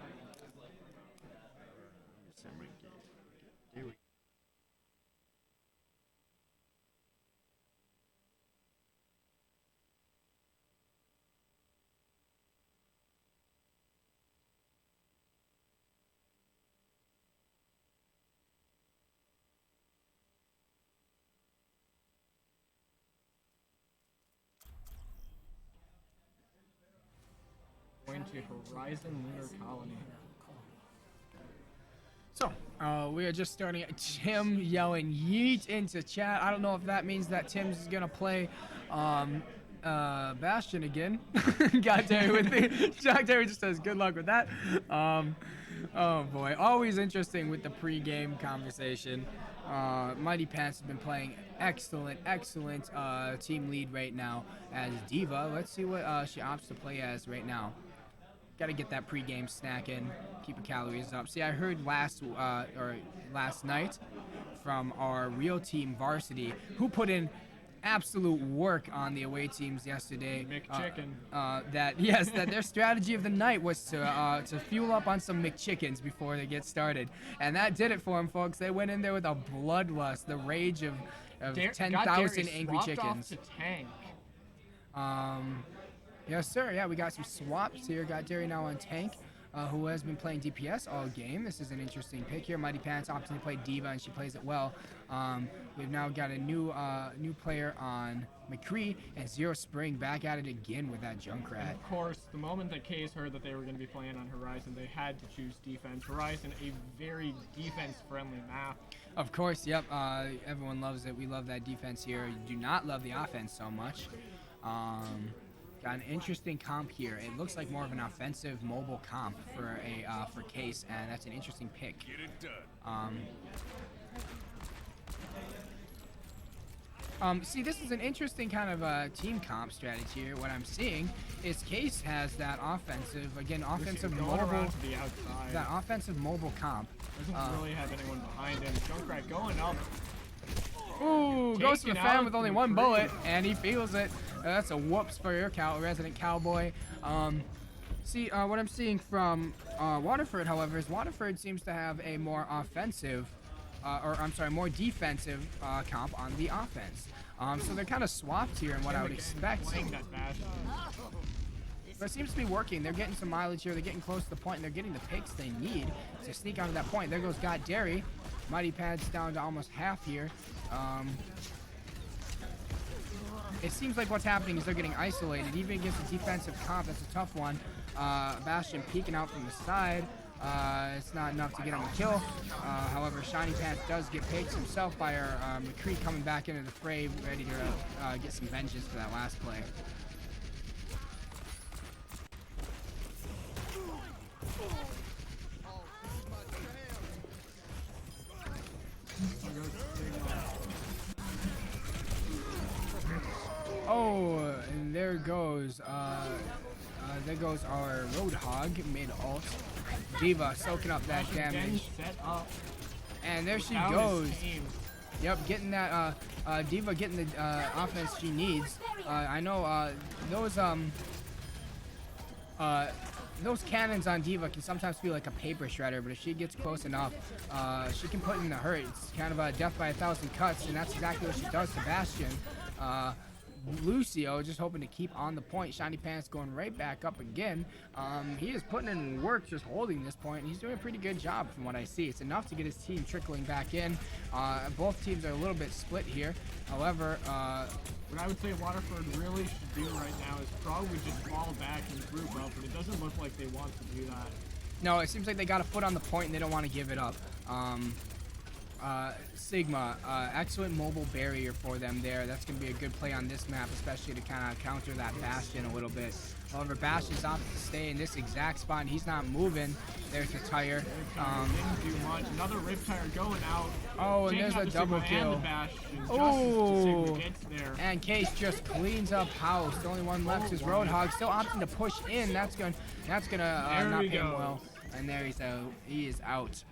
Going to Horizon Lunar Colony. So, we are just starting. Tim yelling yeet into chat. I don't know if that means that Tim's is gonna play Bastion again. Got Terry with me. Jack Terry just says good luck with that. Oh boy, always interesting with the pre-game conversation. Mighty Pants has been playing excellent team lead right now as Diva. Let's see what she opts to play as right now. Got to get that pre-game snack in, keep the calories up. See, I heard last night from our real team varsity, who put in absolute work on the away teams yesterday. McChicken. That their strategy of the night was to fuel up on some McChickens before they get started, and that did it for them, folks. They went in there with a bloodlust, the rage of 10,000 angry chickens. Off to tank. Yes, sir. Yeah, we got some swaps here. Got Derry now on tank, who has been playing DPS all game. This is an interesting pick here. Mighty Pants opting to play D.Va, and she plays it well. We've now got a new player on McCree, and Zero Spring back at it again with that Junkrat. And of course, the moment that Case heard that they were going to be playing on Horizon, they had to choose defense. Horizon, a very defense-friendly map. Of course, yep. Everyone loves it. We love that defense here. You do not love the offense so much. Got an interesting comp here. It looks like more of an offensive mobile comp for Case, and that's an interesting pick. Get it done. See, this is an interesting kind of team comp strategy here. What I'm seeing is Case has that offensive mobile, that offensive mobile comp. Doesn't really have anyone behind him. Junkrat going up. Ooh, goes to the fan with only one bullet, and he feels it. That's a whoops for your resident cowboy. What I'm seeing from Waterford, however, is Waterford seems to have a more offensive, more defensive comp on the offense. So they're kind of swapped here in what I would expect. But it seems to be working. They're getting some mileage here. They're getting close to the point, and they're getting the picks they need to sneak onto that point. There goes Got Derry. Mighty Pads down to almost half here. It seems like what's happening is they're getting isolated. Even against a defensive comp, that's a tough one. Bastion peeking out from the side. It's not enough to get on the kill. However, Shiny Pants does get picked himself by our McCree coming back into the fray, ready to get some vengeance for that last play. Oh, and there goes our Roadhog mid ult. D.Va soaking up that damage. And there she goes. Yep, getting that D.Va getting the offense she needs. I know those cannons on D.Va can sometimes feel like a paper shredder, but if she gets close enough, she can put in the hurt. It's kind of a death by 1,000 cuts, and that's exactly what she does to Bastion. Lucio just hoping to keep on the point. Shiny Pants going right back up again. He is putting in work just holding this point. He's doing a pretty good job from what I see. It's enough to get his team trickling back in. Both teams are a little bit split here. However, what I would say Waterford really should do right now is probably just fall back and group up, but it doesn't look like they want to do that. No, it seems like they got a foot on the point and they don't want to give it up. Sigma, excellent mobile barrier for them there. That's going to be a good play on this map, especially to kind of counter that Bastion a little bit. However, Bastion's opted to stay in this exact spot, and he's not moving. There's the tire. Didn't do much. Another Riptire going out. Oh, and there's a double kill. Oh, and Case just cleans up house. The only one left is Roadhog, still opting to push in. That's gonna not pay him well. And there he is out.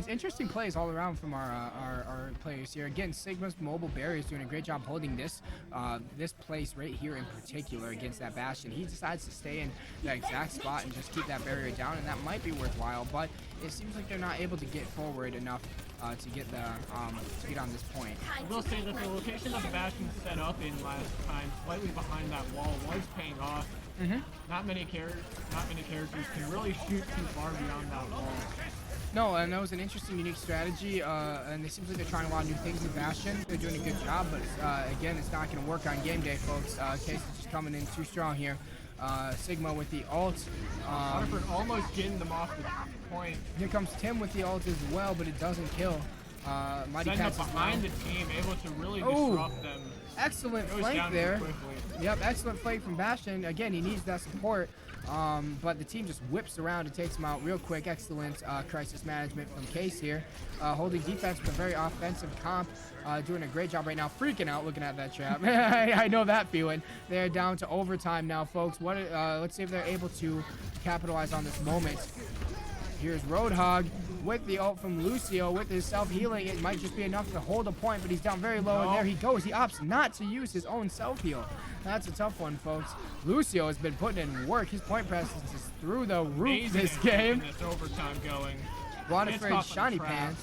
Interesting plays all around from our players here. Again, Sigma's mobile barrier is doing a great job holding this place right here in particular against that Bastion. He decides to stay in that exact spot and just keep that barrier down, and that might be worthwhile, but it seems like they're not able to get forward enough to get on this point. I will say that the location that the Bastion set up in last time, slightly behind that wall, was paying off. Not many characters can really shoot too far beyond that wall. No, and that was an interesting, unique strategy, and it seems like they're trying a lot of new things in Bastion. They're doing a good job, but again, it's not going to work on game day, folks. Case is just coming in too strong here. Sigma with the ult. Waterford almost getting them off the point. Here comes Tim with the ult as well, but it doesn't kill. Mighty Pets behind the team, able to really disrupt them. Excellent flank there. Yep, excellent flank from Bastion. Again, he needs that support. But the team just whips around and takes him out real quick. Excellent crisis management from Case here. Holding defense with a very offensive comp. Doing a great job right now. Freaking out looking at that trap. I know that feeling. They're down to overtime now, folks. Let's see if they're able to capitalize on this moment. Here's Roadhog with the ult from Lucio with his self-healing. It might just be enough to hold a point, but he's down very low, and there he goes. He opts not to use his own self-heal. That's a tough one, folks. Lucio has been putting in work. His point presence is through the roof this game. This overtime going. Waterford Shiny Pants.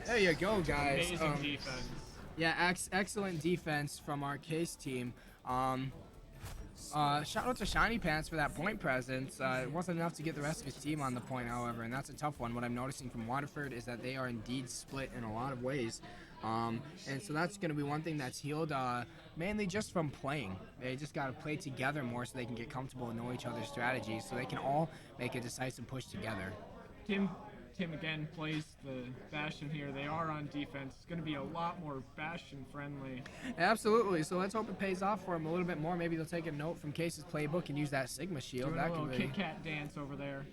There you go, guys. Amazing defense. Yeah, excellent defense from our case team. Shout out to Shiny Pants for that point presence. It wasn't enough to get the rest of his team on the point, however, and that's a tough one. What I'm noticing from Waterford is that they are indeed split in a lot of ways. And so that's going to be one thing that's healed mainly just from playing. They just got to play together more so they can get comfortable and know each other's strategies so they can all make a decisive push together. Tim again plays the Bastion here. They are on defense. It's going to be a lot more Bastion friendly. Absolutely. So let's hope it pays off for them a little bit more. Maybe they'll take a note from Case's playbook and use that Sigma shield. Doing that a little really... Kit Kat dance over there.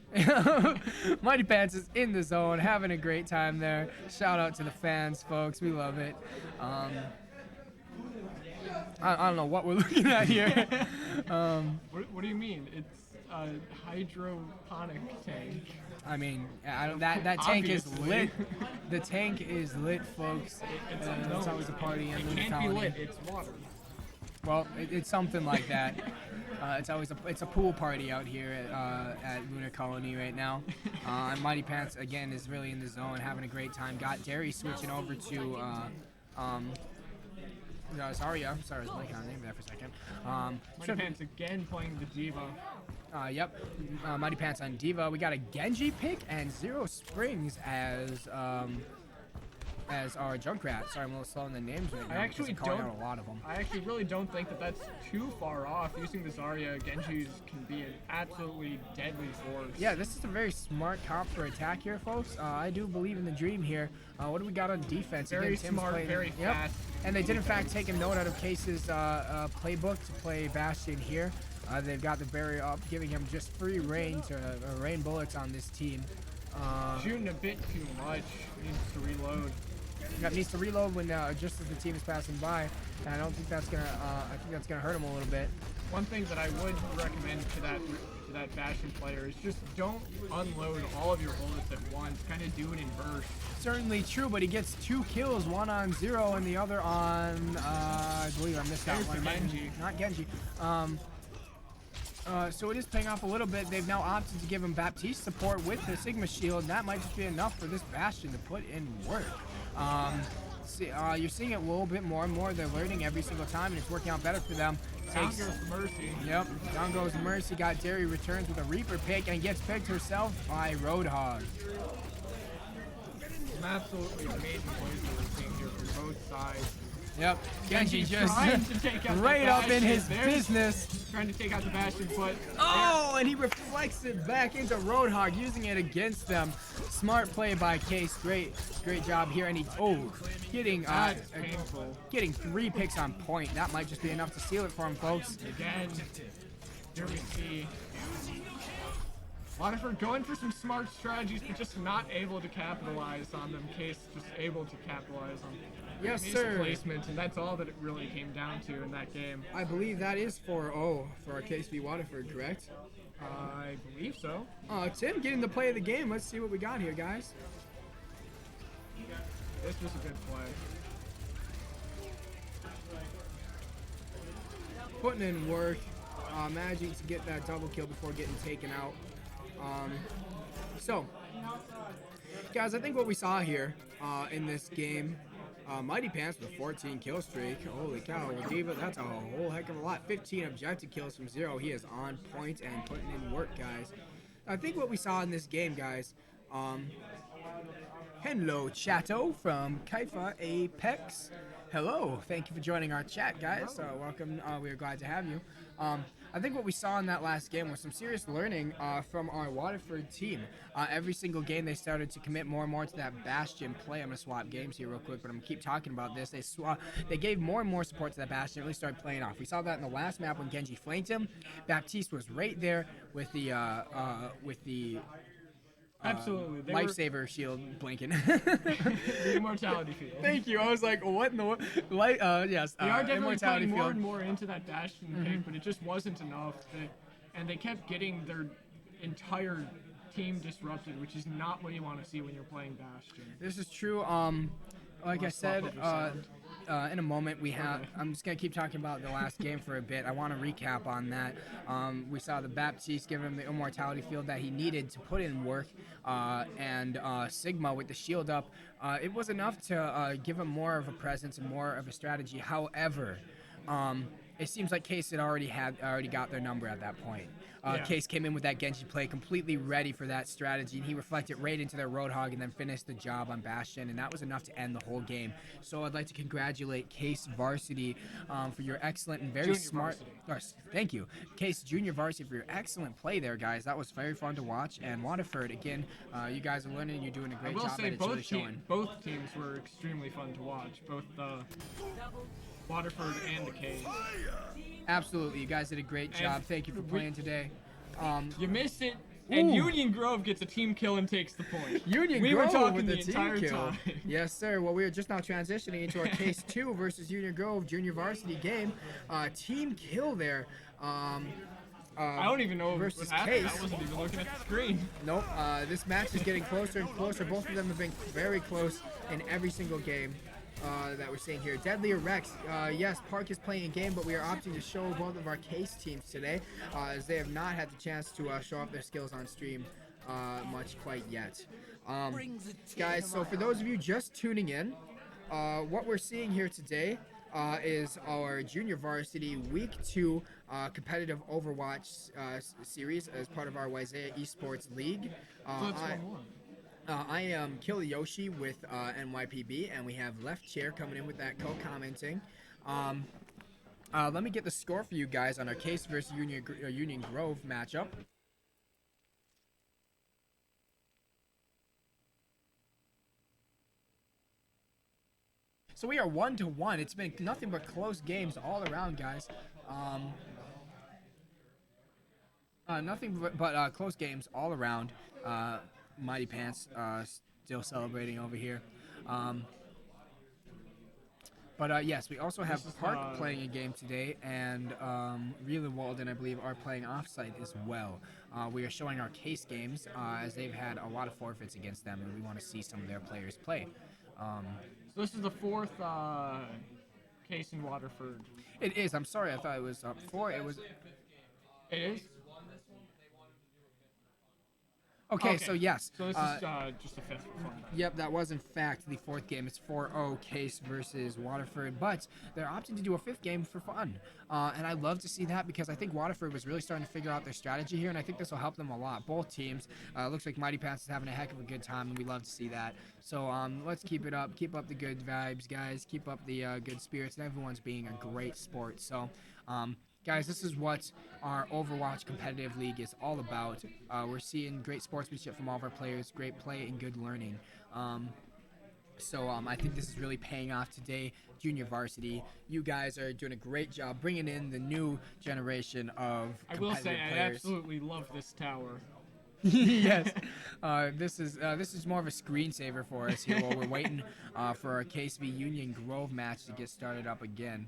Mighty Pants is in the zone, having a great time there. Shout out to the fans, folks. We love it. I don't know what we're looking at here. What do you mean? It's a hydroponic tank. I mean, that tank is lit. The tank is lit, folks. It's always a party in Luna Colony. Be lit. It's water. Well, it's something like that. It's a pool party out here at Lunar Colony right now. And Mighty Pants again is really in the zone, having a great time. Got Derry switching over to Zarya. Sorry, I was blanking on the name there for a second. Mighty Pants again playing the Diva. Yep, Mighty Pants on Diva. We got a Genji pick and Zero Springs as our Junkrat. Sorry, I'm a little slow on the names right now. I actually calling out a lot of them. I actually really don't think that that's too far off. Using the Zarya, Genji's can be an absolutely deadly force. Yeah, this is a very smart comp for attack here, folks. I do believe in the dream here. What do we got on defense? Very Again, smart, very fast. And they did, in fact, take a note out of Case's playbook to play Bastion here. They've got the barrier up, giving him just free reign to rain bullets on this team. Shooting a bit too much. Needs to reload. Yep, needs to reload when just as the team is passing by. And I don't think that's gonna. I think that's gonna hurt him a little bit. One thing that I would recommend to that Bastion player is just don't unload all of your bullets at once. Kind of do it in bursts. Certainly true, but he gets 2 kills, one on Zero and the other on. I believe I missed that one. Genji. Not Genji. So it is paying off a little bit. They've now opted to give him Baptiste support with the Sigma shield, and that might just be enough for this Bastion to put in work. You're seeing it a little bit more and more. They're learning every single time, and it's working out better for them. Down goes Mercy. Yep, down goes Mercy. Got Derry returns with a Reaper pick and gets picked herself by Roadhog. Some absolutely amazing plays that we're seeing here from both sides. Yep, Genji just right up in his business. Trying to take out the Bastion, but... Oh, and he reflects it back into Roadhog, using it against them. Smart play by Case. Great job here. And getting 3 picks on point. That might just be enough to seal it for him, folks. Again, here we see Waterford going for some smart strategies, but just not able to capitalize on them. Case just able to capitalize on them. Yes, sir. Placement, and that's all that it really came down to in that game. I believe that is for our Case v Waterford, correct? I believe so. Tim getting the play of the game. Let's see what we got here, guys. This was a good play. Putting in work, managing to get that double kill before getting taken out. So, guys, I think what we saw here in this game, Mighty Pants with a 14 kill streak. Holy cow, Diva, that's a whole heck of a lot. 15 objective kills from Zero. He is on point and putting in work, guys. I think what we saw in this game, guys, hello, Chato from Kaifa Apex. Hello, thank you for joining our chat, guys. Welcome, we are glad to have you. I think what we saw in that last game was some serious learning from our Waterford team. Every single game they started to commit more and more to that Bastion play. I'm going to swap games here real quick, but I'm going to keep talking about this. They gave more and more support to that Bastion. It really started playing off. We saw that in the last map when Genji flanked him. Baptiste was right there with the absolutely lifesaver shield blinking. The immortality field. Thank you. I was like, what in the world? Yes. They are definitely immortality playing more field. and more into that Bastion pick, but it just wasn't enough. And they kept getting their entire team disrupted, which is not what you want to see when you're playing Bastion. This is true. Like I said, in a moment I'm just gonna keep talking about the last game for a bit. I want to recap on that. We saw the Baptiste give him the immortality field that he needed to put in work, and Sigma with the shield up. It was enough to give him more of a presence and more of a strategy. However, it seems like Case had already got their number at that point. Case came in with that Genji play completely ready for that strategy, and he reflected right into their Roadhog and then finished the job on Bastion, and that was enough to end the whole game. So I'd like to congratulate Case Varsity for your excellent and very smart... thank you. Case Junior Varsity for your excellent play there, guys. That was very fun to watch. And Waterford, again, you guys are learning and you're doing a great job. I will say both teams were extremely fun to watch. Both Waterford and the Case. Absolutely, you guys did a great job. Thank you for playing today. You missed it, and Union Grove gets a team kill and takes the point. Union we Grove were talking with the team entire kill. time. Yes, sir. Well, we are just now transitioning into our Case 2 versus Union Grove Junior Varsity game. Team kill there. I don't even know versus what Case. I wasn't even looking at the screen. Nope. This match is getting closer and closer. Both of them have been very close in every single game that we're seeing here. Deadly Rex. Yes, Park is playing a game, but we are opting to show both of our Case teams today, as they have not had the chance to show off their skills on stream much quite yet. Guys, so for those of you just tuning in, what we're seeing here today is our Junior Varsity Week 2 competitive Overwatch series as part of our Waisea Esports League. I am Yoshi with NYPB, and we have Left Chair coming in with that co-commenting. Let me get the score for you guys on our Case versus Union Grove matchup. So we are 1-1. It's been nothing but close games all around, guys. Nothing but close games all around. Mighty Pants still celebrating over here. Yes, we also have Park playing a game today, and Real and Walden, I believe, are playing offsite as well. We are showing our Case games as they've had a lot of forfeits against them, and we want to see some of their players play. So this is the fourth Case in Waterford. It is. I'm sorry. I thought it was 4. It was. It is? Okay, so yes. So this is just a fifth for fun. Yep, that was in fact the 4th game. It's 4-0 Case versus Waterford, but they're opting to do a 5th game for fun. And I love to see that because I think Waterford was really starting to figure out their strategy here, and I think this will help them a lot. Both teams. Looks like Mighty Pants is having a heck of a good time, and we love to see that. So let's keep it up. Keep up the good vibes, guys. Keep up the good spirits, and everyone's being a great sport. So, guys, this is what our Overwatch Competitive League is all about. We're seeing great sportsmanship from all of our players, great play, and good learning. I think this is really paying off today. Junior Varsity, you guys are doing a great job bringing in the new generation of competitive I will say, players. I absolutely love this tower. Yes, this is more of a screensaver for us here while we're waiting for our Case v Union Grove match to get started up again.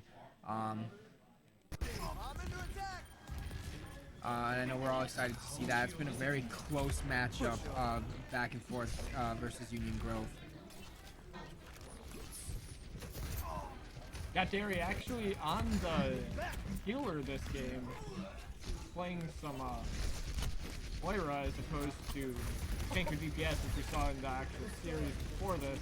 I know we're all excited to see that. It's been a very close matchup, back and forth versus Union Grove. Got Derry actually on the healer this game, playing some Moira as opposed to tank or DPS, as we saw in the actual series before this.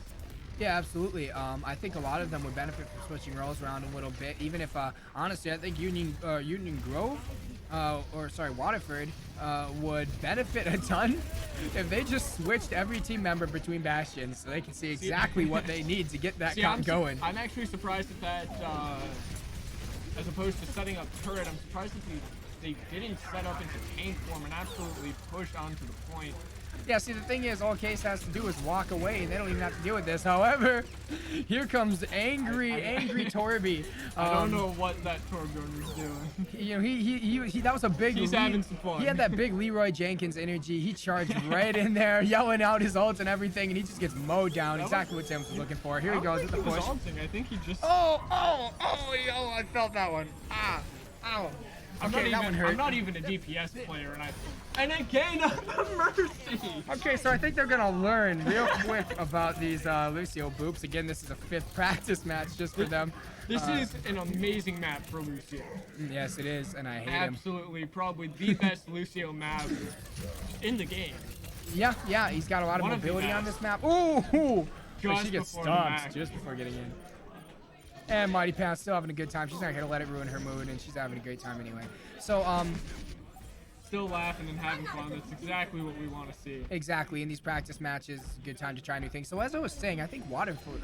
Yeah, absolutely. I think a lot of them would benefit from switching roles around a little bit, even if, honestly, I think Union Grove, Waterford, would benefit a ton if they just switched every team member between Bastions so they can see exactly what they need to get that comp going. I'm actually surprised at that, as opposed to setting up turret, I'm surprised that they didn't set up into tank form and absolutely push onto the point. Yeah, see, the thing is, all Case has to do is walk away. They don't even have to deal with this. However, here comes angry Torby. I don't know what that Torbjorn was doing. You know, he that was a big... He's having some fun. He had that big Leroy Jenkins energy. He charged right in there, yelling out his ults and everything, and he just gets mowed down. Exactly what Tim was looking for. Here he goes with the push. I think he just... Oh, I felt that one. Ow. Okay, that one hurt. I'm not even a DPS player, and again on the Mercy. Okay, so I think they're gonna learn real quick about these Lucio boops. Again, this is a 5th practice match just for them. This is an amazing map for Lucio. Yes, it is, and I hate him. Absolutely, probably the best Lucio map in the game. Yeah, he's got a lot of mobility on this map. Ooh! But she gets before stomped just before getting in. And Mighty Pants still having a good time. She's not gonna let it ruin her mood, and she's having a great time anyway. So, still laughing and having fun. That's exactly what we want to see. Exactly. In these practice matches, a good time to try new things. So as I was saying, I think Waterford,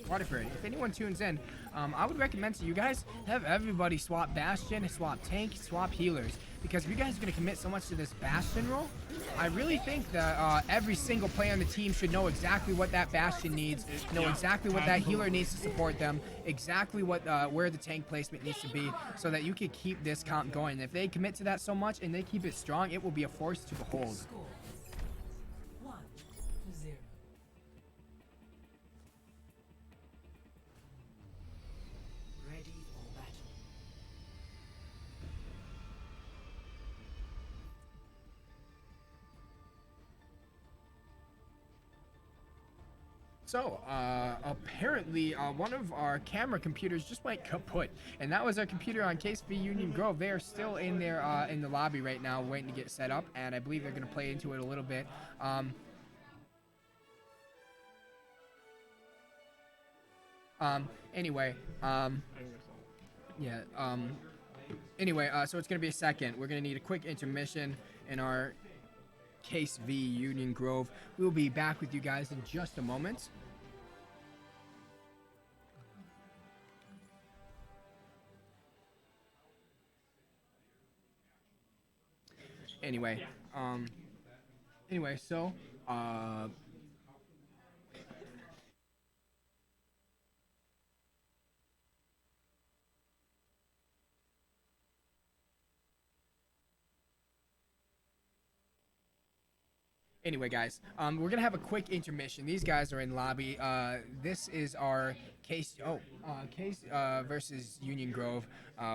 if anyone tunes in, I would recommend to you guys have everybody swap Bastion, swap Tank, swap Healers. Because if you guys are going to commit so much to this Bastion role, I really think that every single player on the team should know exactly what that Bastion needs, know exactly what that Healer needs to support them, exactly what where the tank placement needs to be, so that you can keep this comp going. And if they commit to that so much and they keep it strong, it will be a force to behold. Score 1-0. Ready for battle. So, apparently, one of our camera computers just went kaput, and that was our computer on Case v Union Grove. They are still in there in the lobby right now, waiting to get set up, and I believe they're going to play into it a little bit. Anyway, so it's going to be a second. We're going to need a quick intermission in our Case v Union Grove. We'll be back with you guys in just a moment. Anyway, so, anyway, guys, we're gonna have a quick intermission. These guys are in lobby. This is our Case versus Union Grove.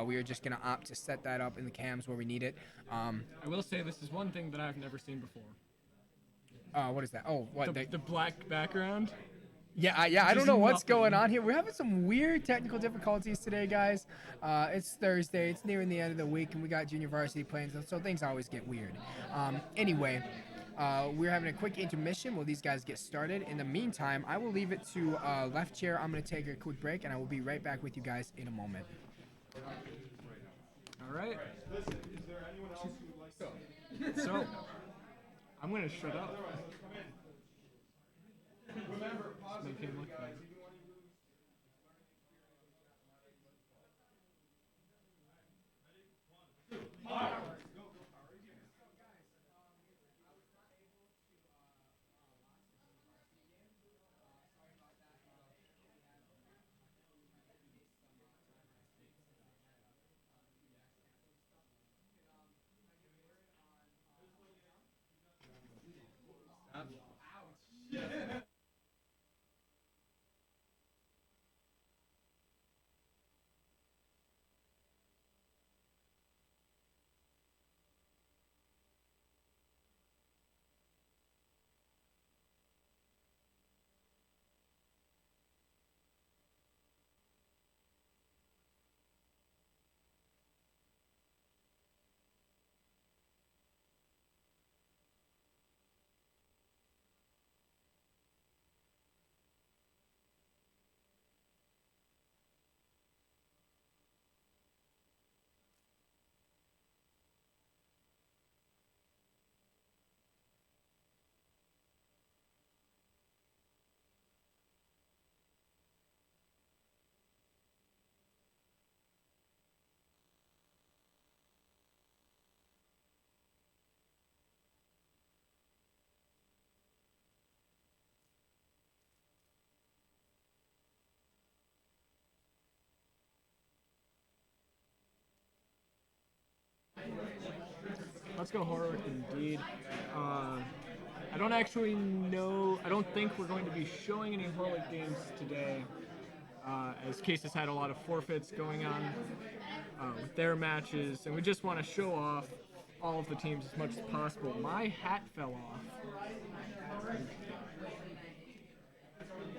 We are just gonna opt to set that up in the cams where we need it. I will say this is one thing that I've never seen before. What is that? Oh, what? The black background. Yeah, I don't know what's going on here. We're having some weird technical difficulties today, guys. It's Thursday. It's nearing the end of the week, and we got junior varsity playing, so things always get weird. Anyway, we're having a quick intermission while these guys get started. In the meantime, I will leave it to left chair. I'm going to take a quick break, and I will be right back with you guys in a moment. All right. So, I'm going to shut up. Just make him look nice. Let's go heroic indeed. I don't actually know. I don't think we're going to be showing any heroic games today, as Case has had a lot of forfeits going on. with their matches, and we just want to show off all of the teams as much as possible. My hat fell off.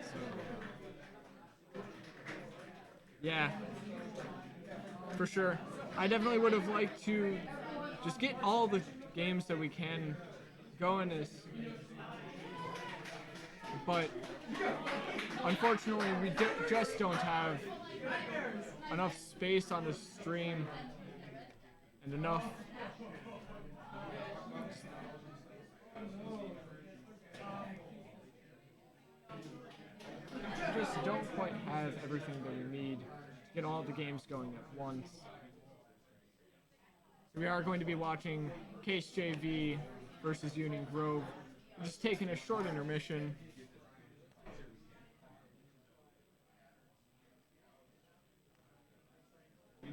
So, yeah, for sure. I definitely would have liked to just get all the games that we can going, but unfortunately we just don't have enough space on the stream and enough we just don't quite have everything that we need to get all the games going at once. So we are going to be watching Case JV versus Union Grove. We're just taking a short intermission.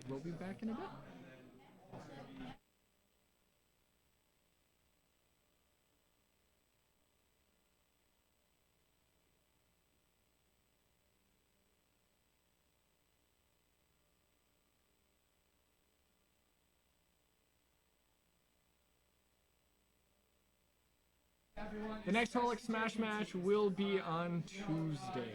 We'll be back in a bit. The next Holic Smash match will be on Tuesday.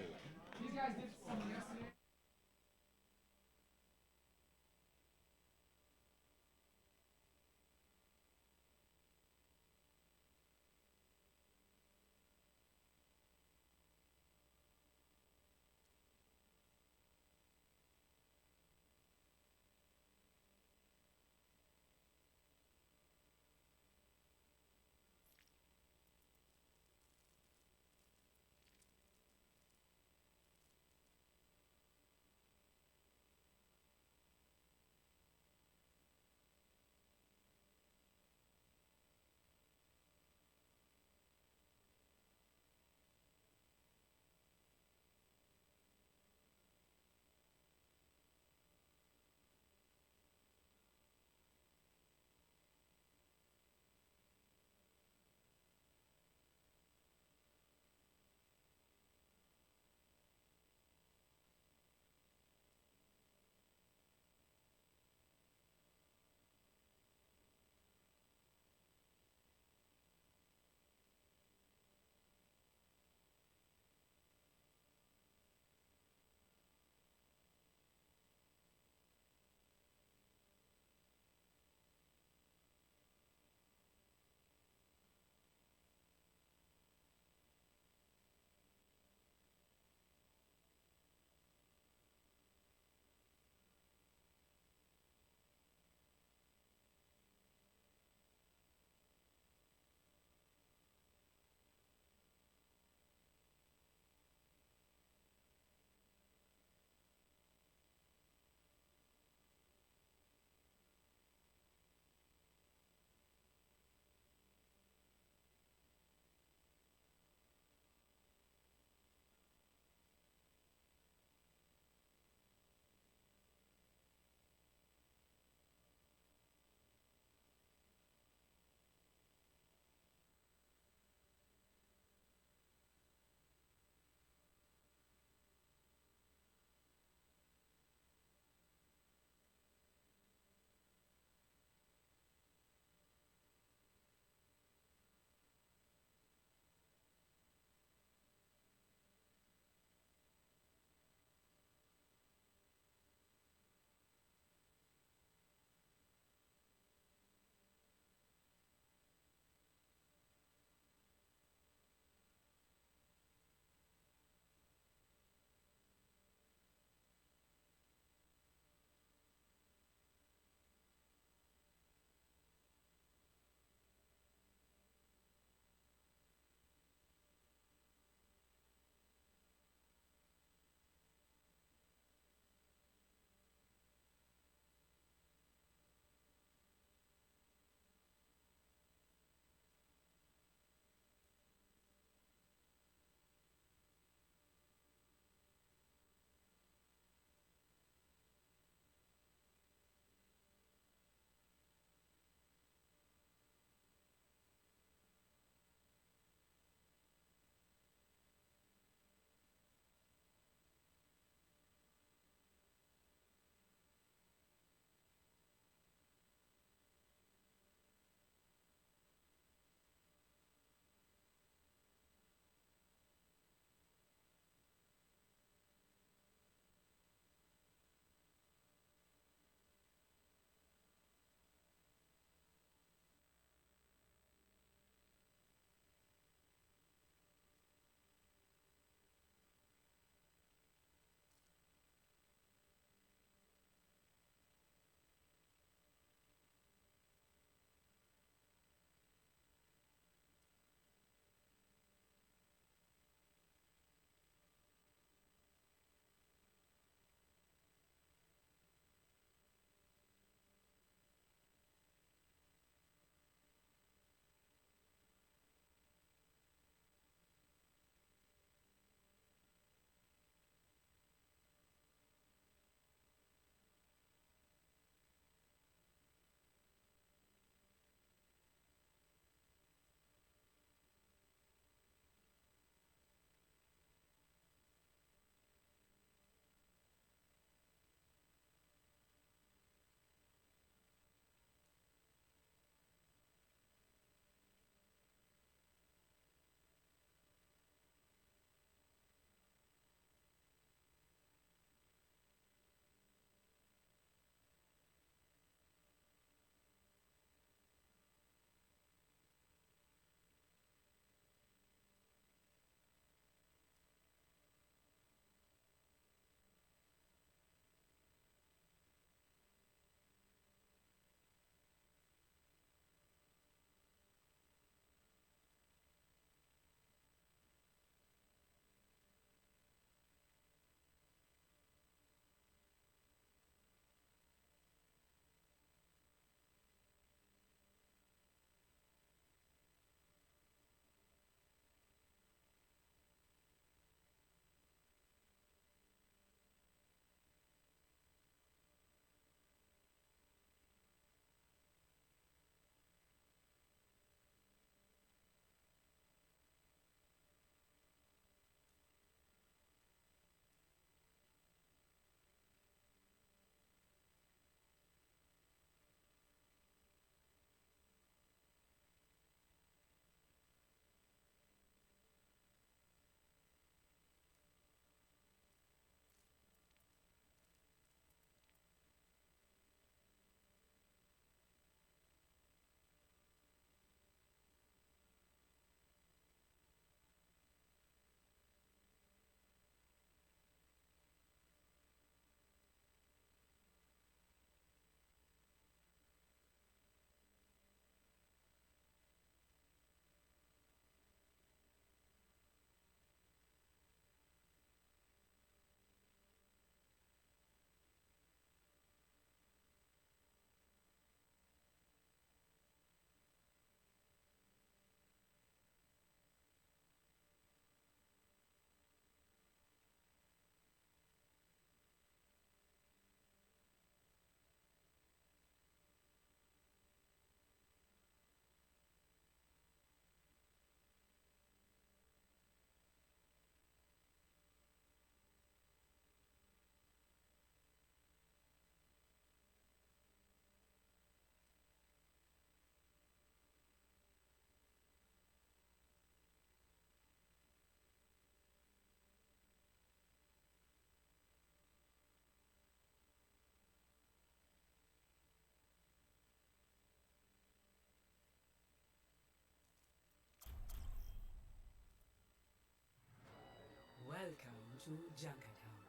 to Junkertown.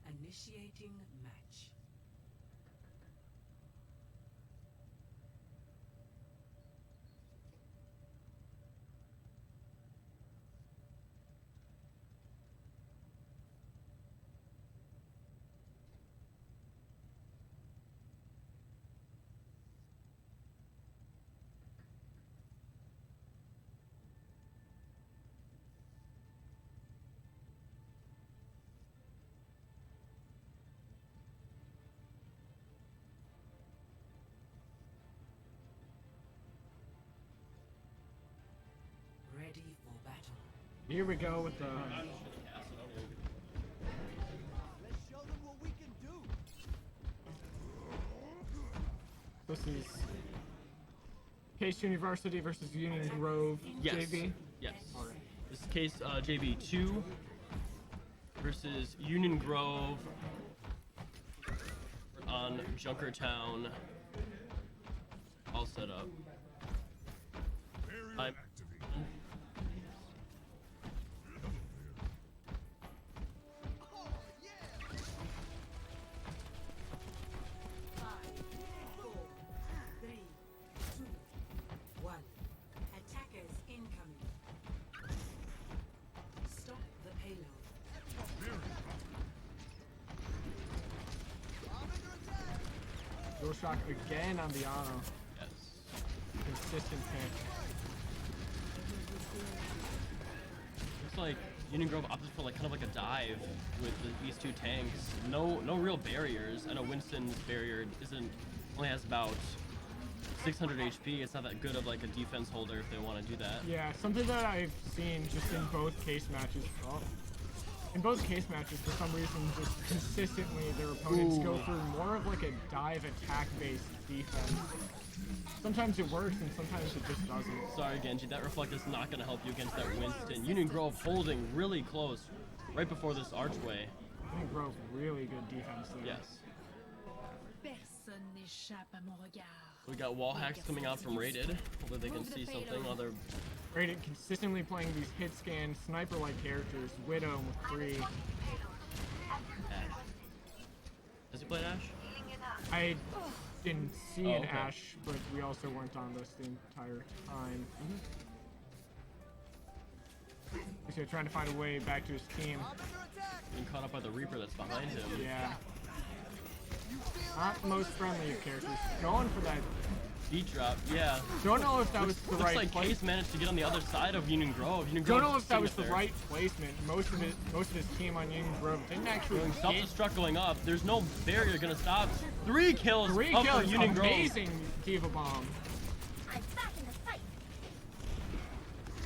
Initiating match. Ready for battle. Here we go with the Let's show them what we can do. this is Case University versus Union Grove Yes. JV. Yes. Alright. This is case JV2 versus Union Grove on Junkertown. All set up. I'm Five, four, three, two, one. Attackers incoming. Stop the payload. Dual shock again on the auto. yes. Consistent pick. Looks like Union Grove opted for like kind of like a dive with these two tanks. No real barriers. I know Winston's barrier only has about 600 HP. It's not that good of like a defense holder if they want to do that. Yeah, something that I've seen just in both case matches. Oh. In both case matches, for some reason, just consistently their opponents go through more of like a dive attack-based defense. Sometimes it works and sometimes it just doesn't. Sorry, Genji, that reflect is not going to help you against that Winston. Union Grove holding really close right before this archway. Union Grove, really good defense there. Yes. Personne n'échappe à mon regard. We got wall hacks coming out from Rated. Hopefully they can see something while they're... Rated consistently playing these hit scan, sniper-like characters. Widow with free. Ash. Does he play Ash? I didn't see Oh, an okay. Ash, but we also weren't on this the entire time. He's here trying to find a way back to his team. Being caught up by the Reaper that's behind him. Yeah. Not the most friendly of characters. Going for that. Beat drop, yeah. Don't know if that was the Looks right like place. Case managed to get on the other side of Union Grove. Union Don't Grove know if that was seeing the there. right placement. Most of his team on Union Grove didn't actually Doing get self-destruct going up. There's no barrier gonna stop. 3 kills 3 up kills. for Union Grove. Amazing Diva bomb. I'm back in the fight.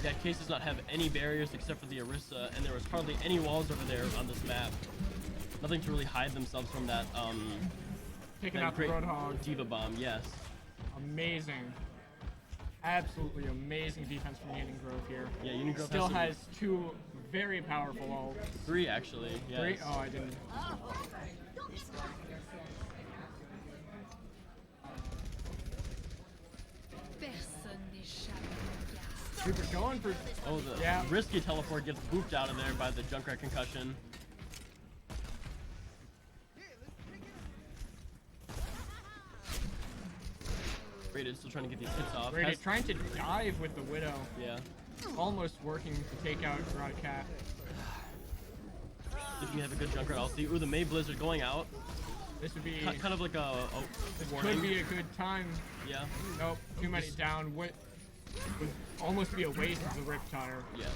Yeah, Case does not have any barriers except for the Orisa, and there was hardly any walls over there on this map. Nothing to really hide themselves from that Picking that out the great Roadhog. Diva bomb, yes. Amazing. Absolutely amazing defense from Union Grove here. Yeah, Union Grove Still has has 2 very powerful ults. 3 actually, yes. 3? Oh, I didn't. Personne n'échappe à mon regard. Super going for. Oh, the Yeah. risky teleport gets booped out of there by the Junkrat concussion. Rated still trying to get these hits off. Rated Has- trying to dive with the Widow. yeah. Almost working to take out Cat. If you have a good Junkrat ulti. Ooh, the May Blizzard going out. This would be. Kind of like a warning. Could be a good time. Yeah. Nope, too many down. Would almost be a waste of the Riptire. Yes.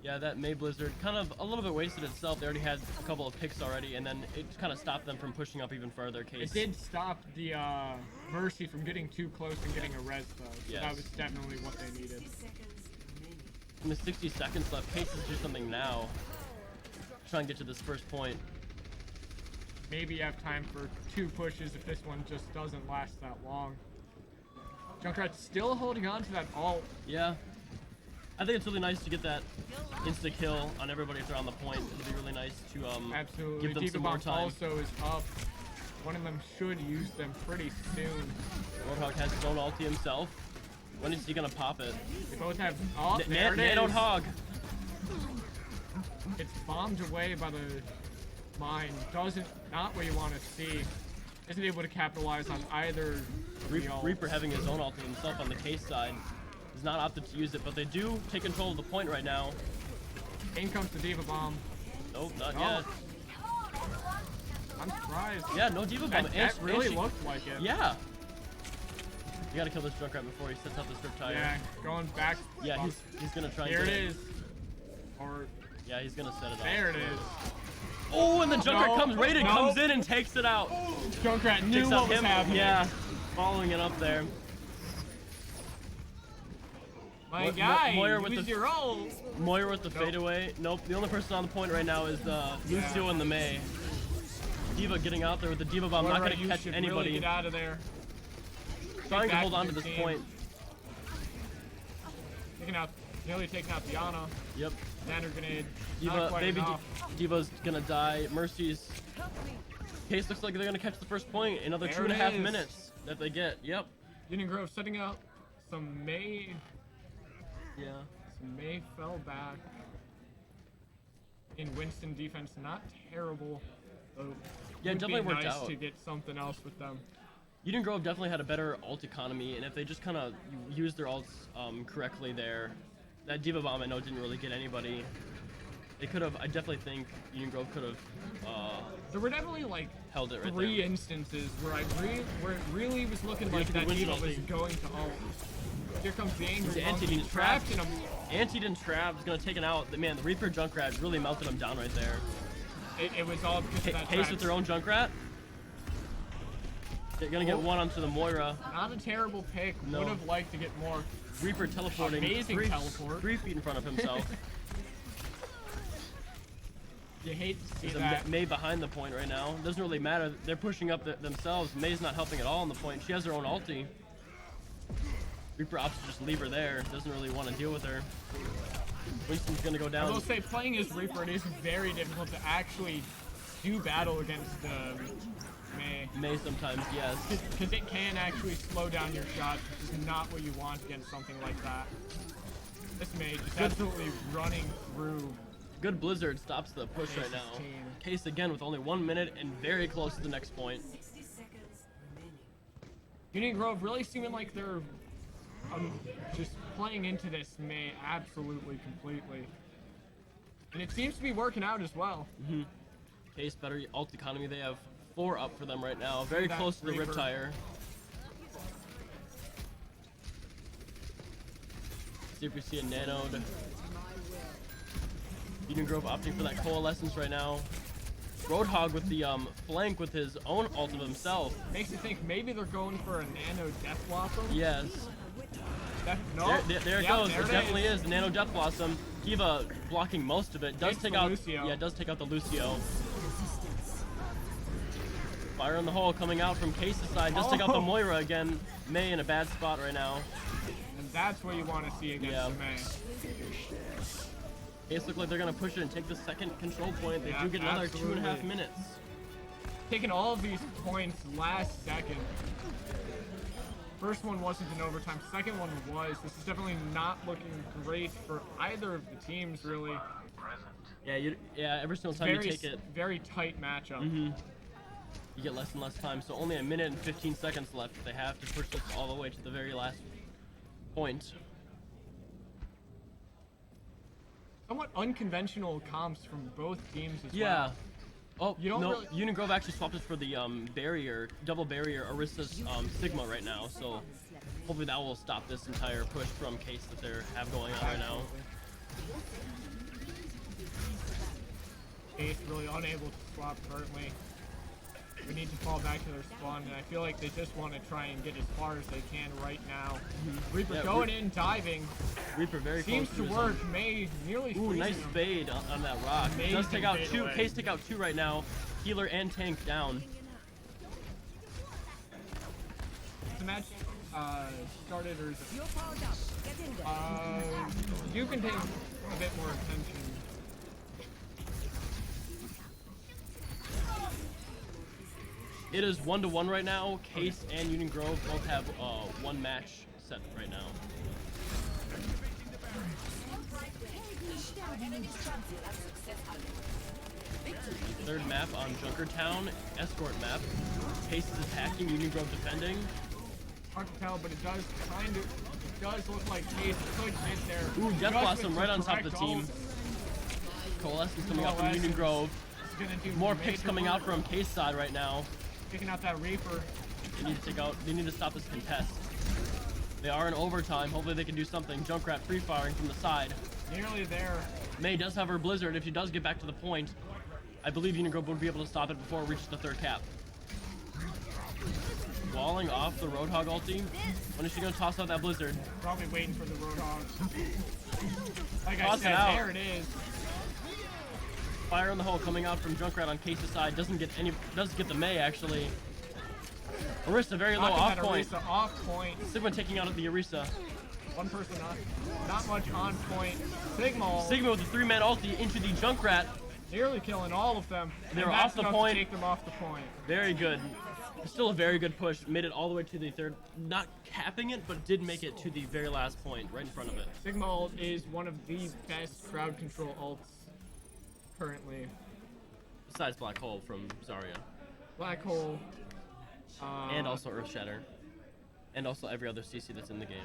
Yeah, that May Blizzard kind of a little bit wasted itself. They already had a couple of picks already, and then it kind of stopped them from pushing up even further. Case. It did stop the Mercy from getting too close and getting a res though. So Yes. that was definitely what they needed. 60 seconds remaining. In the 60 seconds left, Case is do something now. Try and get to this first point. Maybe you have time for 2 pushes if this one just doesn't last that long. Junkrat's still holding on to that ult. Yeah. I think it's really nice to get that insta kill on everybody if they're on the point. It'd be really nice to Absolutely. give them Diva some more Bomb time. also is up. One of them should use them pretty soon. Roadhog has his own ulti himself. When is he gonna pop it? They both have. Oh, there it is. Nanoed hog. It's bombed away by the mine. Not what you want to see. Isn't able to capitalize on either. Reaper having his own ulti himself on the case side. He's not opted to use it, but they do take control of the point right now. In comes the Diva Bomb. Nope, not Oh. yet. I'm surprised. Yeah, no Diva Bomb. That really looked like it. Yeah. You gotta kill this Junkrat before he sets up the strip tire. Yeah, going back. Yeah, he's gonna try. Here and it get is. Or Yeah, he's gonna set it up. there it is. Oh, and the Junkrat No, comes raided, no. comes in and takes it out. Junkrat knew Takes what out was him. happening. Yeah, following it up there. My guy, Moira with use the- your ult. Moira with the fadeaway. Nope, the only person on the point right now is Lucio and the Mei. Diva getting out there with the Diva Bomb, not Moira, gonna you catch should anybody. Really get out of there. Trying to back hold on your to this team. point. Nearly taking out Diana. Yep. Standard grenade. Not Diva, quite baby enough. Diva's gonna die. Mercy's case looks like they're gonna catch the first point. Another There 2.5 it is. minutes that they get. Yep. Union Grove setting up some May. Yeah. Some May fell back. In Winston defense, not terrible. Though Yeah, it would definitely be worked nice out. to get something else with them. Eden Grove definitely had a better ult economy, and if they just kind of used their ults correctly there, that Diva Bomb I know didn't really get anybody. They could have. I definitely think Eden Grove could have There were definitely like held it right three there. instances where where it really was looking Yeah, like to that win Diva something. was going to ult. Here comes the angry He's monkey anti-didn't trapped in trap. a. Anti-didn't trap is gonna take it out. Man, the Reaper Junkrat really melted him down right there. It was all because of that Case trap. with their own Junkrat. They're gonna get one onto the Moira. Not a terrible pick. No. Would have liked to get more. Reaper teleporting. Amazing 3 teleport. 3 feet in front of himself. You hate to see There's that. a Mei behind the point right now. Doesn't really matter. They're pushing up themselves. May's not helping at all on the point. She has her own ulti. Reaper opts to just leave her there. Doesn't really want to deal with her. Winston's gonna go I down. will say, playing as Reaper, it is very difficult to actually do battle against May. Mei sometimes, yes. Because it can actually slow down your shots, which is not what you want against something like that. This May just absolutely running through. Good Blizzard stops the push right now. Case's team. Case again with only 1 minute and very close to the next point. 60 seconds remaining. Union Grove really seeming like they're just playing into this May absolutely completely. And it seems to be working out as well. Case better ult economy. They have 4 up for them right now. Very That close to the Reaper. Riptire. See if we see a nanoed. Eden Grove opting for that coalescence right now. Roadhog with the flank with his own ult of himself. Makes you think maybe they're going for a nano Death Blossom. Yes. No. There it Yeah, goes. there It definitely is. The Nano Death Blossom. Diva blocking most of it. Does Takes take the out. Lucio. Yeah, it does take out the Lucio. Fire in the hole coming out from Case's side. Does take out the Oh. Moira again. Mei in a bad spot right now. And that's what you want to see against Yeah. the May. Case look like they're gonna push it and take the second control point. They Yeah, do get another absolutely. 2.5 minutes. Taking all of these points last second. First one wasn't in overtime. Second one was. This is definitely not looking great for either of the teams, really. Yeah, every single time you take it, Very tight matchup. you get less and less time. So only 1 minute and 15 seconds left. They have to push this all the way to the very last point. Somewhat unconventional comps from both teams as Yeah. well. Oh, You don't no, really- Union Grove actually swapped it for the barrier, double barrier, Orisa's Sigma right now, so hopefully that will stop this entire push from Case that they have going on right now. Case really unable to swap currently. We need to fall back to their spawn, and I feel like they just want to try and get as far as they can right now. Reaper Yeah, going in, diving. Reaper very Seems close to his work. own- May nearly Ooh, freezing nice him. fade on that rock. Does Amazing take out fade 2. away. Case take out 2 right now. Healer and tank down. The match, started, or is it? You're powered up. Get in there. You can take a bit more attention. It is 1-1 right now. Case and Union Grove both have one match set right now. Third map on Junkertown, escort map. Case is attacking, Union Grove defending. Hard to tell, but it does look like Case could get there. Ooh, Death Just Blossom with right on top of the correct team. ult. Coalescence coming out from Union Grove. It's gonna do More major picks coming out work. from Case side right now. Picking out that Reaper. They need to stop this contest. They are in overtime. Hopefully they can do something. Junkrat free firing from the side. Nearly there. May does have her Blizzard. If she does get back to the point, I believe Union Grove would be able to stop it before it reaches the third cap. Walling off the Roadhog ulti. When is she going to toss out that Blizzard? Probably waiting for the Roadhog. Like Toss I it said, out. there it is. Fire in the hole coming out from Junkrat on Case's side. Doesn't get the May actually. Orisa very low Knocking off that point. Orisa off point. Sigma taking out the Orisa. One person not much on point. Sigma Sigma with the 3-man ulti into the Junkrat. nearly killing all of them. They and were that's off the enough point. to take them off the point. Very good. Still a very good push. Made it all the way to the third. Not capping it, but did make it to the very last point, right in front of it. Sigma ult is one of the best crowd control ults currently. Besides Black Hole from Zarya. Black Hole. And also Earth Shatter. And also every other CC that's in the game.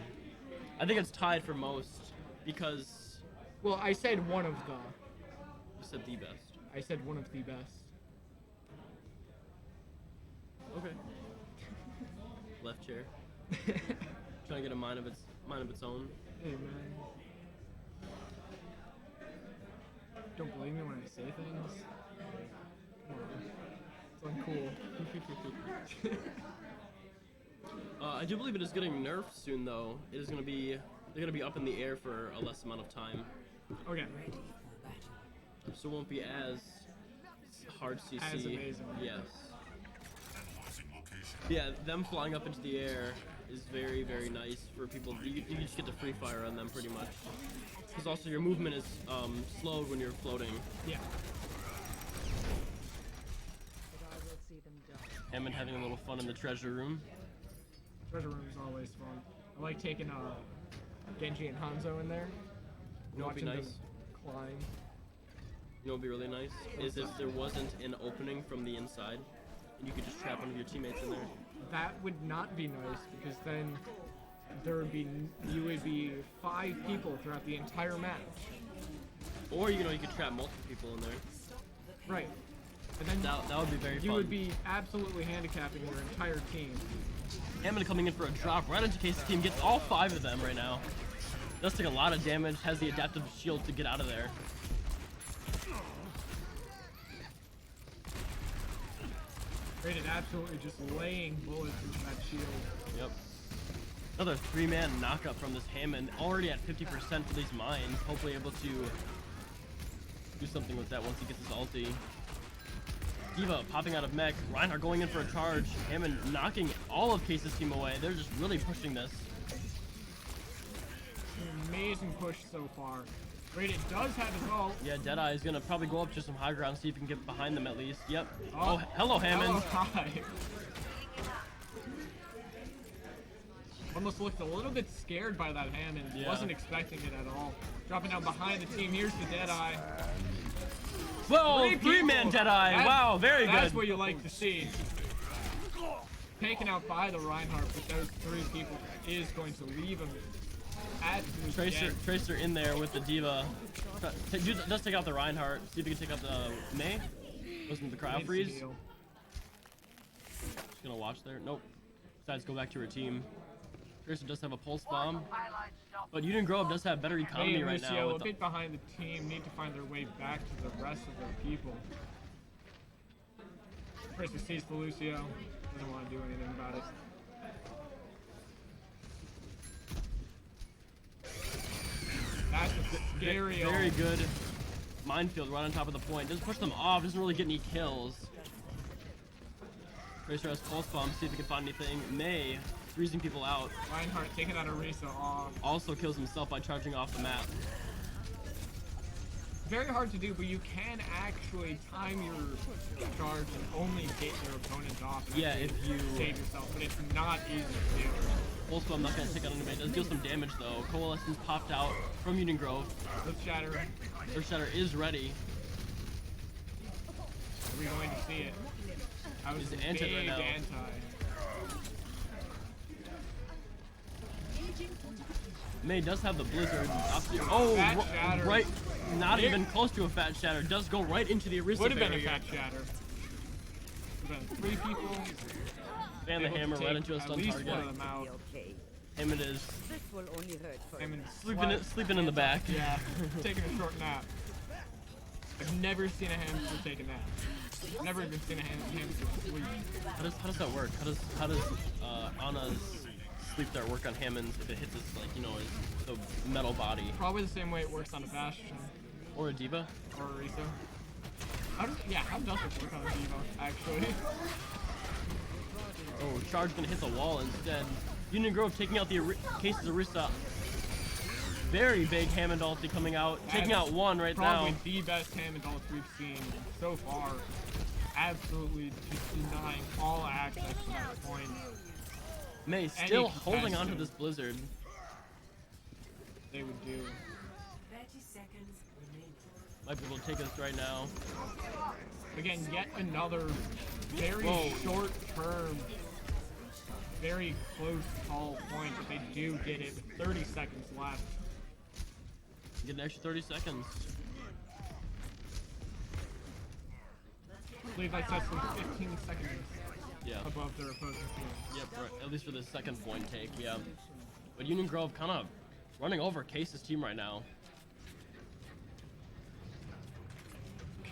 I think it's tied for most because Well, I said one of the. you said the best. I said one of the best. Okay. Left chair. Trying to get a mind of its own. Hey man. Don't believe me when I say things. Come on. It's uncool. I do believe it is getting nerfed soon though. It is gonna be they're gonna be up in the air for a less amount of time. Okay. So it won't be as hard CC. As amazing. Yes. Yeah, them flying up into the air is very, very nice for people. You just get to free fire on them pretty much. Because also your movement is slowed when you're floating. Yeah. But I will see them die. Hammond having a little fun in the treasure room. Treasure room is always fun. I like taking Genji and Hanzo in there. You know what'd be watching nice? them climb. You know what'd be really nice? Is if there wasn't an opening from the inside, and you could just trap one of your teammates in there. That would not be nice because then you would be 5 people throughout the entire match. Or you could trap multiple people in there. Right. And then That would be very fun. you would be absolutely handicapping your entire team. Hammond coming in for a drop right into Case's team. Gets all 5 of them right now. Does take a lot of damage. Has the adaptive shield to get out of there. Rated absolutely just laying bullets into that shield. Yep. Another 3-man knockup from this Hammond. Already at 50% for these mines. Hopefully able to do something with that once he gets his ulti. Diva popping out of mech. Reinhardt going in for a charge. Hammond knocking all of Case's team away. They're just really pushing this. Amazing push so far. Rated does have his ult. Yeah, Deadeye is gonna probably go up to some high ground, see if he can get behind them at least. Yep. Oh, Hello, Hammond. Hello, hi. Almost looked a little bit scared by that Hammond. Yeah. Wasn't expecting it at all. Dropping down behind the team. Here's the Deadeye. Whoa, 3-man people. Deadeye. That's- Wow, very good. That's what you like to see. Taken out by the Reinhardt with those 3 people is going to leave him at the Tracer in there with the Diva. Does take out the Reinhardt. See if he can take out the May. Wasn't the cryo freeze. Just gonna watch there. Nope. Decides to go back to her team. Tracer does have a pulse bomb. But Union Grove does have better economy May and right Lucio, now. a With bit behind the team, need to find their way back to the rest of their people. Tracer sees the Lucio. Doesn't want to do anything about it. That's a scary ult. Very good minefield right on top of the point. Doesn't push them off. Doesn't really get any kills. Tracer has pulse bomb. See if he can find anything. May freezing people out. Reinhardt taking that Orisa off. Also kills himself by charging off the map. Very hard to do, but you can actually time your charge and only get your opponent off. And Yeah, if you save yourself, but it's not easy to do. Also, I'm not gonna take out anybody. It does deal some damage though. Coalescence popped out from Union Grove. Let's shatter. Earth Shatter is ready. Are we going to see it? I was He's big anti right now. anti. May does have the blizzard. Oh, Fat shatter. right. Not Here. even close to a fat shatter. Does go right into the Orisa Would have been a barrier. fat shatter. Would have been 3 people. Fan the able to hammer right take into a at stun least target. one of them out. Okay. Hammond is This will only hurt for Hammond sleeping in the back. Yeah, taking a short nap. I've never seen a hamster take a nap. Never even seen a hamster sleep. How does that work? How does Anna's sleep dart work on Hammond's if it hits his, like, you know, his the metal body Probably the same way it works on a Bastion or a Diva? or a Orisa. How does it work on a Diva, actually? Oh, charge gonna hit the wall instead. Union Grove taking out the Case's Orisa. Very big Hammond ulti coming out, taking out one right Probably now. the best Hammond ult we've seen so far. Absolutely just denying all access to that point. May still Any holding on to contestant. this blizzard. They would do. 30 seconds remaining. Might be able to take this right now. Again, yet another very Whoa. short term, very close call point, but they do get it with 30 seconds left. Get an extra 30 seconds. Levi sets them 15 seconds Yeah. above their opposing team. Yep, right. At least for the second point take, yeah. But Union Grove kind of running over Case's team right now.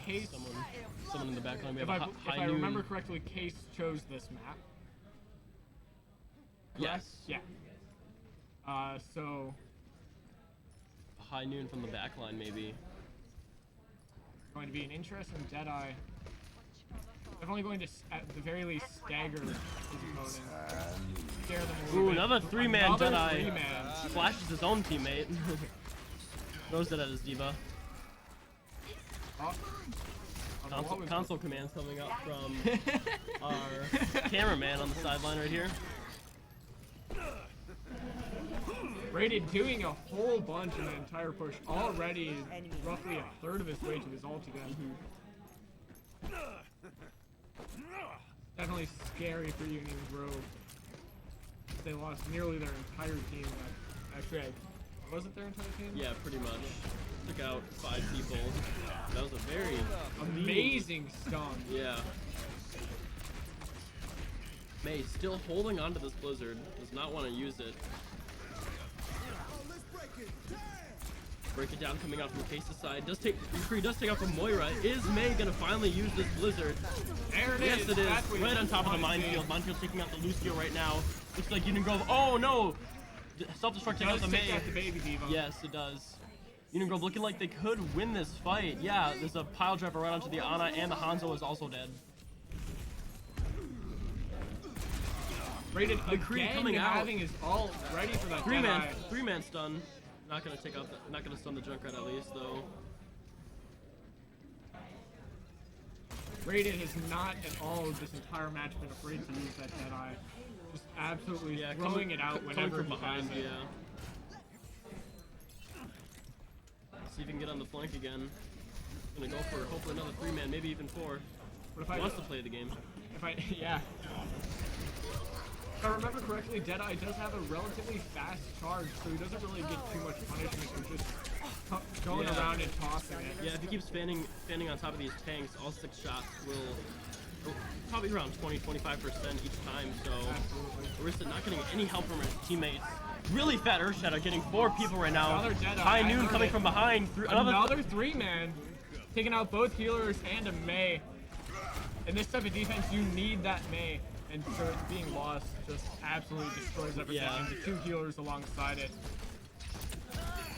Case, Someone in the back line. We if have I, a if high I noon. remember correctly, Case chose this map. Yes. Yeah. So High noon from the back line, maybe. going to be an interesting Deadeye. Definitely going to, at the very least, stagger his opponent. Scare them a little Ooh, bit. another three-man Another Deadeye. three-man. Flashes his own teammate. Throws it at his Diva. Oh. Console commands coming up from our cameraman on the sideline right here. Rated doing a whole bunch in the entire push. Already roughly a third of his way to his ult again. Definitely scary for Union Grove. They lost nearly their entire team. Actually, was it their entire team? Yeah, pretty much. Took out 5 people. That was a very Amazing stun. Yeah. May still holding onto this blizzard. Does not want to use it. Break it down coming out from Case's side. Does take out from Moira. Is May gonna finally use this blizzard? There it Yes, is. it is. That's what Right you on top of the wanna see. minefield. Minefield taking out the Lucio right now. Looks like Union Grove. Oh no! Self-destruct taking out Does the take May. out the baby diva. Yes, it does. Union Grove looking like they could win this fight. Yeah, there's a pile driver right onto the Ana, and the Hanzo is also dead. Rated McCree again coming out. having his ult ready for that Deadeye. Three-man stun. Not gonna take out. Not gonna stun the Junkrat at least though. Rated has not at all this entire match been afraid to use that Deadeye. Just absolutely throwing it out coming whenever from he behind. has it. Yeah. See if he can get on the flank again. Gonna go for hopefully another 3-man, maybe even 4. But if He I, wants to play the game. yeah. If I remember correctly, Deadeye does have a relatively fast charge, so he doesn't really get too much punishment for just going Yeah. around and tossing it. Yeah, if he keeps fanning on top of these tanks, all 6 shots will probably around 20-25% each time. So Orisa not getting any help from his teammates. Really fat Earth Shadow getting 4 people right now. Another Deadeye, High I noon heard coming it. from behind. Another 3-man, taking out both healers and a Mei. In this type of defense, you need that Mei, and so it's being lost just absolutely destroys everything. Yeah. And the 2 healers alongside it.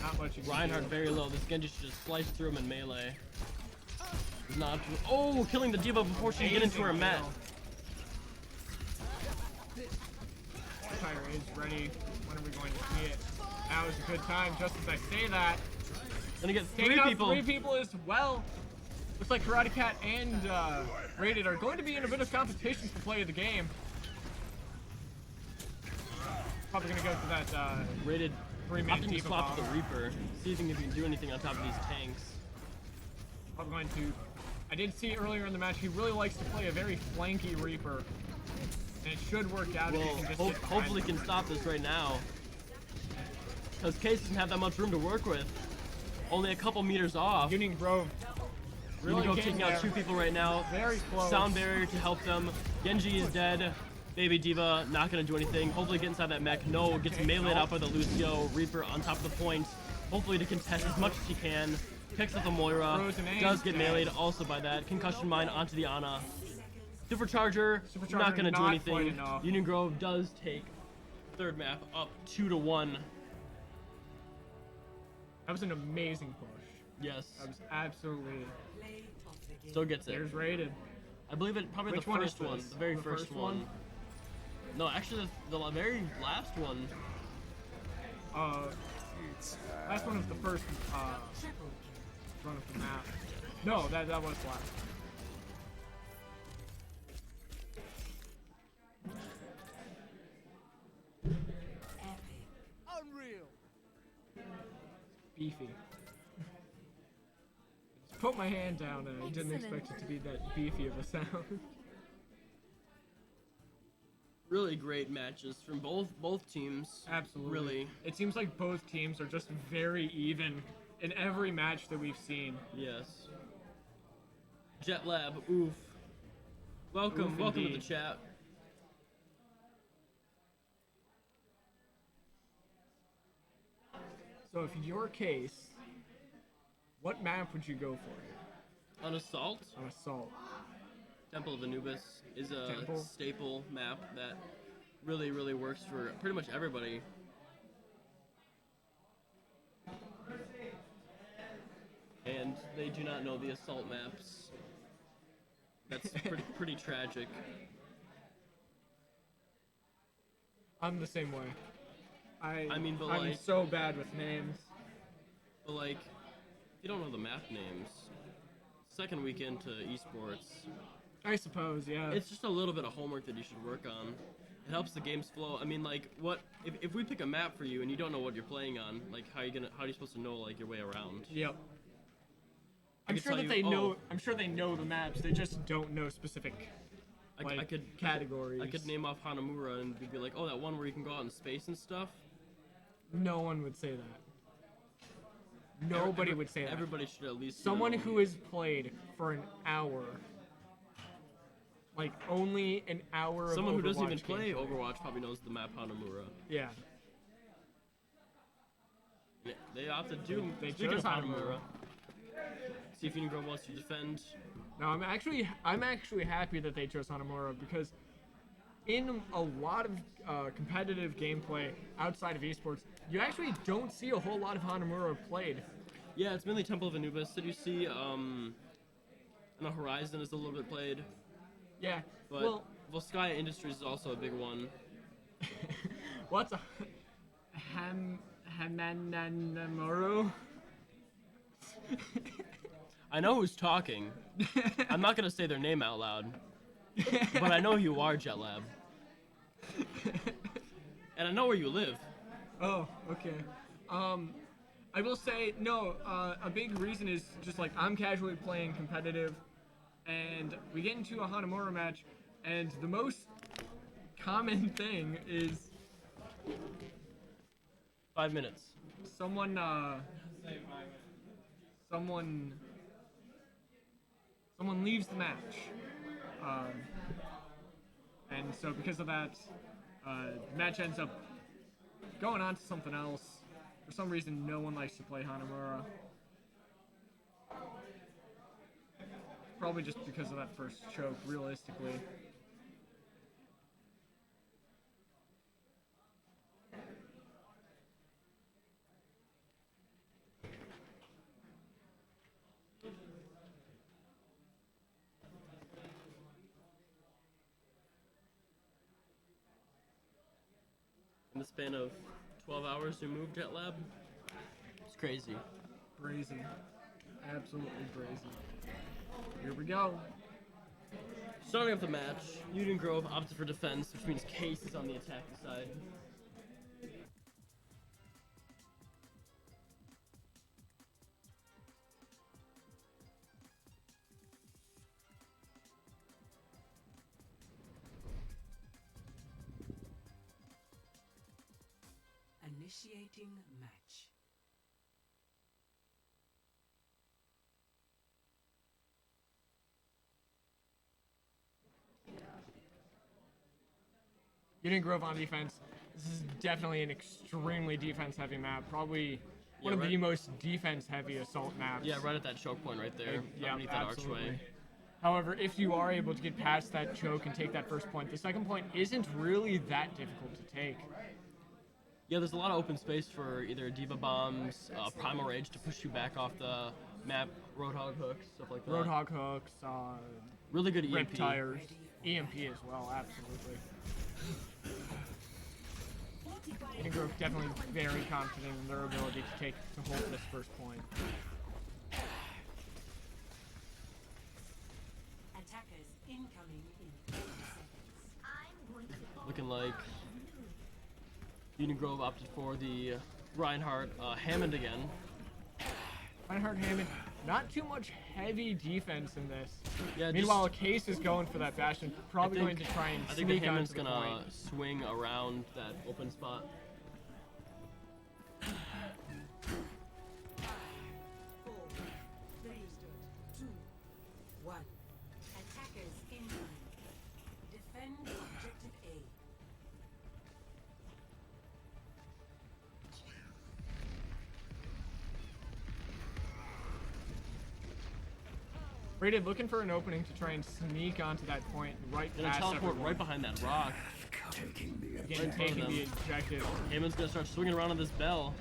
Not much you can Reinhardt do. very low. This Genji should just slice through him in melee. Not. Oh, killing the Diva before she can get into her mat. Vampire is ready. When are we going to see it? Now is a good time, just as I say that. Gonna get Taking 3 out people. 3 people as well. Looks like Karate Cat and Rated are going to be in a bit of competition for play of the game. Probably gonna go for that Rated 3-man opting to Diva swap bomb. the Reaper, see if he can do anything on top of these tanks. Probably going to. I did see earlier in the match he really likes to play a very flanky Reaper, and it should work out if he Well, can just get behind hopefully him. can stop this right now. Because Case doesn't have that much room to work with. Only a couple meters off. Union Grove really Unigo getting taking out there. 2 people right now. Very close. Sound barrier to help them. Genji is dead. Baby Diva not gonna do anything. Hopefully get inside that mech. No, gets meleeed out by the Lucio. Reaper on top of the point. Hopefully to contest as much as he can. Picks up the Moira. Frozen aim. Does get meleeed also by that. Concussion mine onto the Ana. Supercharger, Supercharger not gonna do not anything. quite enough. Union Grove does take third map up 2-1. That was an amazing push. Yes. That was absolutely. Still gets it. There's Rated. I believe it probably Which the one is first one. this? The very The first first one. one? No, actually the very last one. Last one was the first run of the map. No, that was last. Unreal. Beefy. Just put my hand down and I didn't expect it to be that beefy of a sound. Really great matches from both teams. Absolutely. Really. It seems like both teams are just very even in every match that we've seen. Yes. Jet Lab, oof. Welcome Oof, to the indeed. chat. So if your case, what map would you go for On Assault, on Assault? Temple of Anubis is a Temple? staple map that really works for pretty much everybody. And they do not know the Assault maps. That's pretty tragic. I'm the same way. I mean, but I'm like- so bad with names. But like, if you don't know the map names, second weekend to Esports, I suppose, yeah. it's just a little bit of homework that you should work on. It helps the games flow. I mean, like, what if we pick a map for you and you don't know what you're playing on? Like, how are you supposed to know like your way around? Yep. I I'm could sure tell that you, they know. oh. I'm sure they know the maps. They just don't know specific I could categories. I could name off Hanamura and we'd be like, oh, that one where you can go out in space and stuff. No one would say that. Nobody would say that. Everybody should at least Someone know. who has played for an hour, like only an hour. Someone of who doesn't even Overwatch play gameplay. Overwatch probably knows the map Hanamura. Yeah. Yeah, they opted to. They Speaking chose of Hanamura. See if Union Grove wants to defend. No, I'm actually happy that they chose Hanamura because in a lot of competitive gameplay outside of esports, you actually don't see a whole lot of Hanamura played. Yeah, it's mainly Temple of Anubis. Did you see, I know Horizon is a little bit played, Yeah. but Well, Volskaya Industries is also a big one. what's a Hanamura? I know who's talking. I'm not gonna say their name out loud, but I know who you are, JetLab. And I know where you live. Oh, okay. I will say no. A big reason is just like I'm casually playing competitive, and we get into a Hanamura match, and the most common thing is 5 minutes. someone leaves the match, and so because of that, the match ends up going on to something else. For some reason, no one likes to play Hanamura. Probably just because of that first choke, realistically. in the span of 12 hours to move Jet Lab. It's crazy. Brazen. Absolutely brazen. Here we go. Starting off the match, Union Grove opted for defense, which means Case is on the attacking side. Initiating match. Union Grove on defense. This is definitely an extremely defense-heavy map. Probably one of right. the most defense-heavy assault maps. Yeah, right at that choke point right there, Yeah, underneath that absolutely. archway. However, if you are able to get past that choke and take that first point, the second point isn't really that difficult to take. Yeah, there's a lot of open space for either Diva Bombs, Primal Rage to push you back off the map, Roadhog hooks, stuff like that. Roadhog hooks, Really good rip EMP. tires, EMP as well, absolutely. Union Grove definitely very confident in their ability to hold this first point. Attackers incoming in 30 seconds. Looking like Union Grove opted for the Reinhardt Hammond again. Reinhardt Hammond, not too much heavy defense in this. Yeah, Meanwhile, Case is going for that Bastion, probably going to try and I think the sneak Hammond's onto the gonna point. swing around that open spot. 4, 3, 2, 1. Attackers incoming. Defend objective A. Rated looking for an opening to try and sneak onto that point right Gonna past teleport everyone. right behind that rock. Again, taking the objective. Hammond's gonna start swinging around on this bell.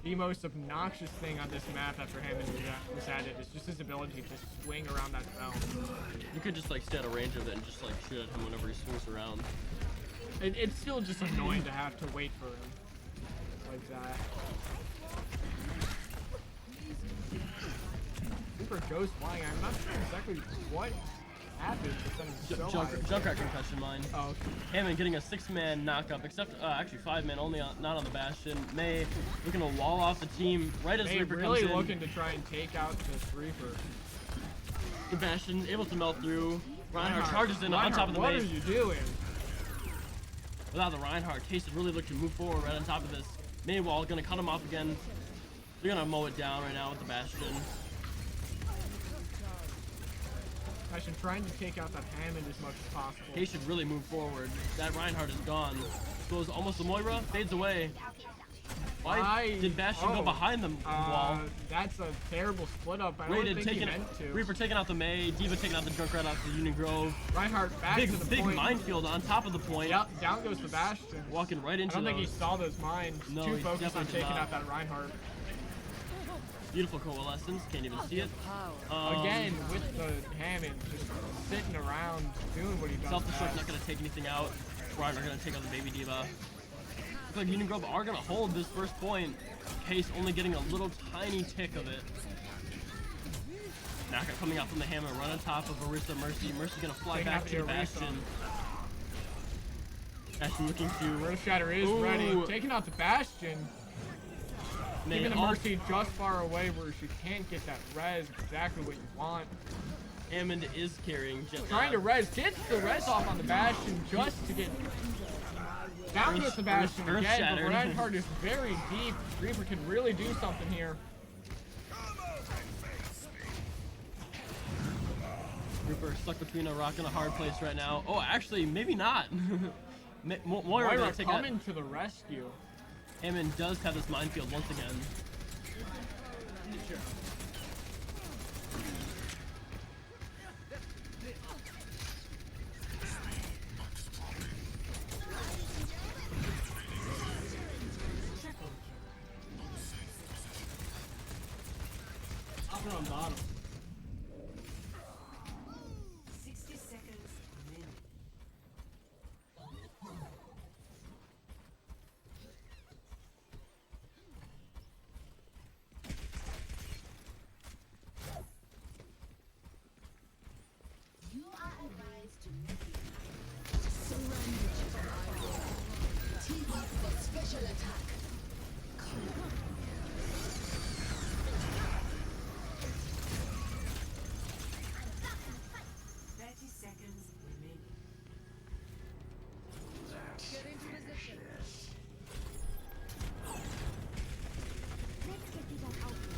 The most obnoxious thing on this map after Hammond was added is just his ability to swing around that bell. You could just like stay out of range of it and just like shoot at him whenever he swings around. It's still just annoying to have to wait for him like that. Reaper goes flying. I'm not sure exactly what happened, but then it's so high. Junkrat concussion mine. Oh, okay. Hammond getting a 6-man knockup, except actually 5-man, only not on the Bastion. May looking to wall off the team right as They Reaper really comes in. looking to try and take out this Reaper. The Bastion able to melt through. Reinhardt charges in on Reinhardt, top of the what base. are you doing? Without the Reinhardt, Case is really looking to move forward right on top of this. Maywall gonna cut him off again. They're gonna mow it down right now with the Bastion. Bastion trying to take out that Hammond as much as possible. Case should really move forward. That Reinhardt is gone. Goes almost to Moira, fades away. Why did Bastion go behind the wall? That's a terrible split up. I don't Rated think he taking meant to. Reaper taking out the May, Diva taking out the Junkrat off the Union Grove. Reinhardt back to the Big point. minefield on top of the point. Yep, down goes the Bastion. Walking right I into don't think he those. saw those mines. No, Too he focused on definitely did taking not. out that Reinhardt. Beautiful coalescence, can't even see it. Again, with the Hammond just sitting around doing what he does Self-destruct best. not gonna take anything out. Reinhardt gonna take out the baby Diva. Looks like Union Grove are gonna hold this first point. Case only getting a little tiny tick of it. Naka coming out from the hammer, run on top of Arisa Mercy. Mercy gonna fly Taking back out to the the Arisa. Bastion. Bastion looking to Earth Shatter is Ooh. ready. Taking out the Bastion. May Keeping the off. Mercy just far away where she can't get that res exactly what you want. Hammond is carrying Jet Trying to Lab. res. Gets the res off on the Bastion just to get down with the Bastion Earth again. But shattered. Reinhardt is very deep. Reaper can really do something here. Reaper stuck between a rock and a hard place right now. Oh, actually, maybe not. Moira Moira gonna take out. coming to the rescue. Hammond does have this minefield once again. Upper on bottom. 60 seconds remaining.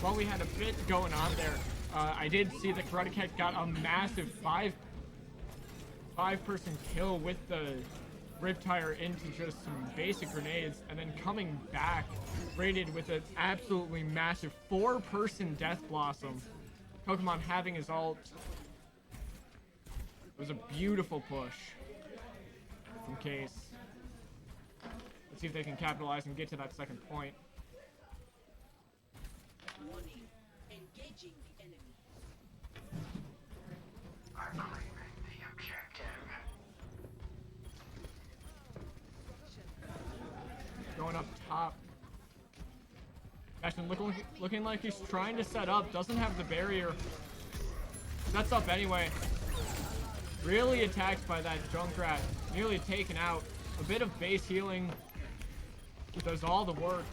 while we had a bit going on there, I did see that Karate Kid got a massive five-person kill with the Riptire into just some basic grenades, and then coming back, rated with an absolutely massive 4-person Death Blossom. Pokemon having his ult. It was a beautiful push from Case. Let's see if they can capitalize and get to that second point. Warning. Engaging the enemy. Going up top. Ashton looking like he's trying to set up. Doesn't have the barrier. Sets up anyway. Really attacked by that Junkrat. Nearly taken out. A bit of base healing. Does all the work.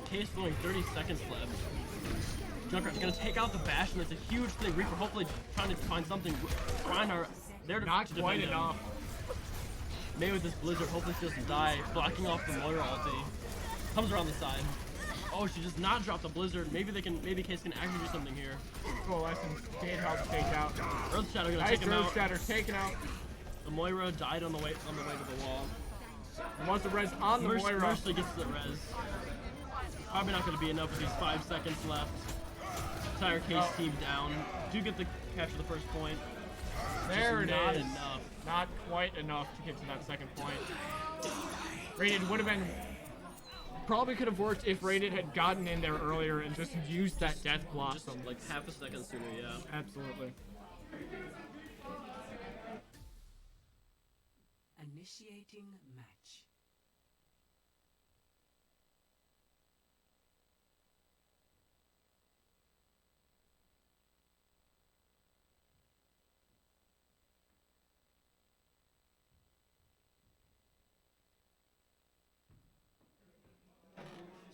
Case with only 30 seconds left. Junkrat's gonna take out the Bastion. That's a huge thing. Reaper hopefully trying to find something. They're Not to quite defend him. enough. Maybe with this Blizzard, hopefully she doesn't die. Blocking off the Moira ulti. Comes around the side. Oh, she does not drop the Blizzard. Maybe Case can actually do something here. Coalescence did help take out. Earth Shadow gonna Nice take him Earth out. Shatter taken out. The Moira died on the way to the wall. And once the res on the Moira. Mercy gets the res. Probably not going to be enough with these 5 seconds left. Entire Case team down. Do get the capture the first point. There it is. Not enough. Not quite enough to get to that second point. Rated would have been... Probably could have worked if Rated had gotten in there earlier and just used that Death Blossom. Just like half a second sooner, yeah. Absolutely. Initiating match.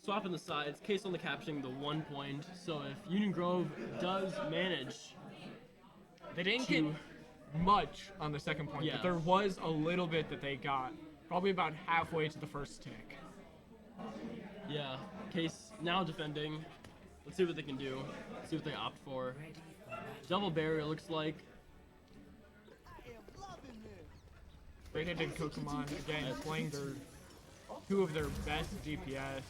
Swapping the sides, Case only capturing the 1 point. So if Union Grove does manage, They didn't get much on the second point, Yeah. but there was a little bit that they got. Probably about halfway to the first tick. yeah, Case now defending. Let's see what they can do. See what they opt for. Double barrier looks like. Rated and Kokomon again playing their two of their best DPS.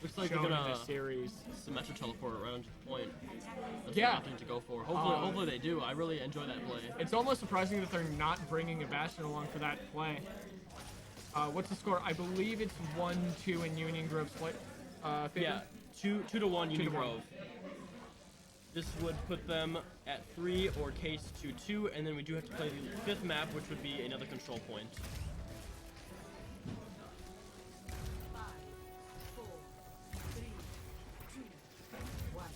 Looks like they're shown in gonna this series. symmetric teleport right onto the point. That's Yeah. what I'm opting to go for. Hopefully they do. I really enjoy that play. It's almost surprising that they're not bringing a Bastion along for that play. What's the score? I believe it's 1-2 in Union Grove's play. Favor? Yeah, 2-1 Union 2-1. Grove. This would put them at 3 or Case 2-2, and then we do have to play the 5th map, which would be another control point. 5, 4, 3, 2, 1.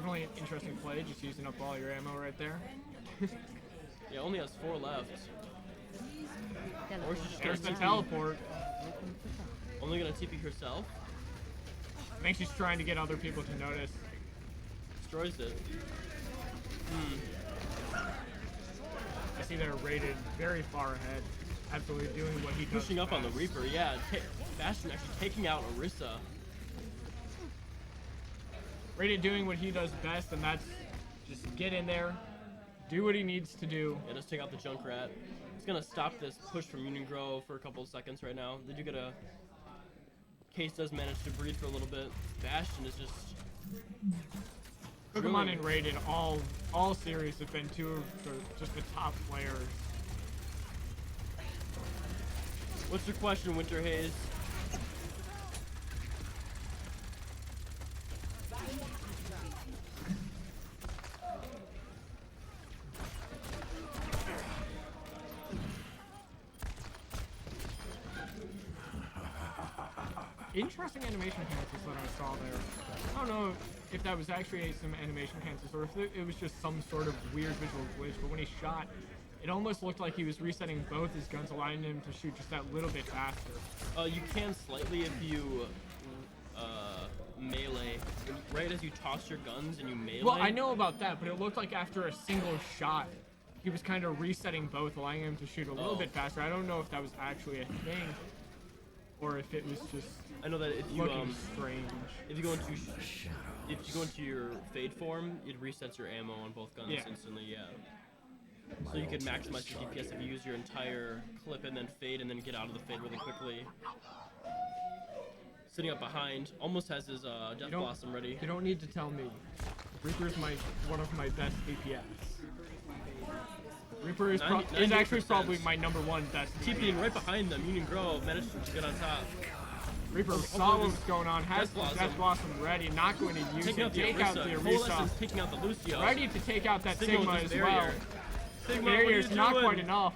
definitely an interesting play, just using up all your ammo right there. Yeah, only has 4 left. Or she's just There's the gonna TP. teleport. Only gonna TP herself. I think she's trying to get other people to notice. Destroys it. I see they're rated very far ahead. Absolutely doing what he does Pushing up on the best. Reaper, yeah. Bastion actually taking out Orisa. Rated doing what he does best, and that's just get in there, do what he needs to do. Yeah, just take out the Junkrat. It's gonna stop this push from Union Grove for a couple of seconds right now. They do get a... Case does manage to breathe for a little bit. Bastion is just... Pokemon and Rated all series have been two of just the top players. What's your question, Winter Haze? Interesting animation cancels that I saw there. I don't know if that was actually some animation cancels or if it was just some sort of weird visual glitch, but when he shot, it almost looked like he was resetting both his guns, allowing him to shoot just that little bit faster. You can slightly if you melee. Right as you toss your guns and you melee. Well, I know about that, but it looked like after a single shot, he was kind of resetting both, allowing him to shoot a little bit faster. I don't know if that was actually a thing, or if it was just I know that if you looking strange. if you go into your fade form, it resets your ammo on both guns instantly. Yeah. So you can maximize your DPS if you use your entire clip and then fade and then get out of the fade really quickly. Sitting up behind, almost has his Death Blossom ready. You don't need to tell me. Reaper is one of my best DPS. Reaper is, is actually probably my #1 best DPS. TPing right behind them, Union Grove managed to get on top. Reaper saw what was going on, has the Death Blossom ready, not going to use it, take out the Orisa. Taking out the Lucio. Ready to take out that Sigma as well. Sigma, Barrier's not quite enough.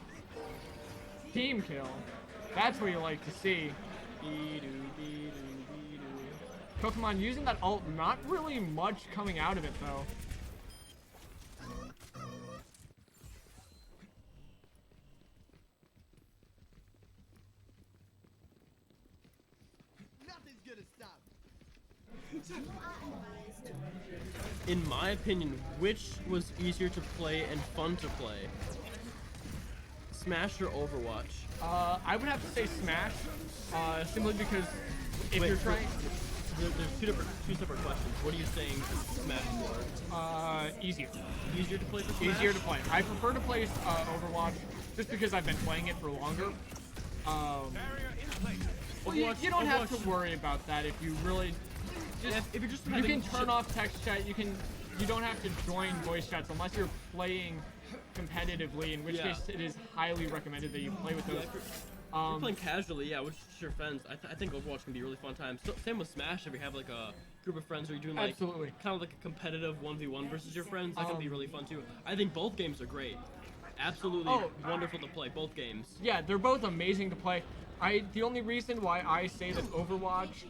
Team kill. That's what you like to see. Pokemon using that ult, not really much coming out of it though. Nothing's gonna stop. In my opinion, which was easier to play and fun to play? Smash or Overwatch? I would have to say Smash, simply because if you're trying... There's two separate questions. What are you saying Smash for? Easier. Easier to play for Smash? Easier to play. I prefer to play Overwatch just because I've been playing it for longer. Well, you don't have to worry about that if you really... If you're just you can turn off text chat, you don't have to join voice chats unless you're playing competitively, in which case it is highly recommended that you play with those. If you're playing casually, yeah, with your friends, I think Overwatch can be a really fun time. So, same with Smash, if you have like a group of friends where you're doing like Absolutely. kind of like a competitive 1v1 versus your friends, that can be really fun too. I think both games are great. Absolutely wonderful to play, both games. Yeah, they're both amazing to play. The only reason why I say that Overwatch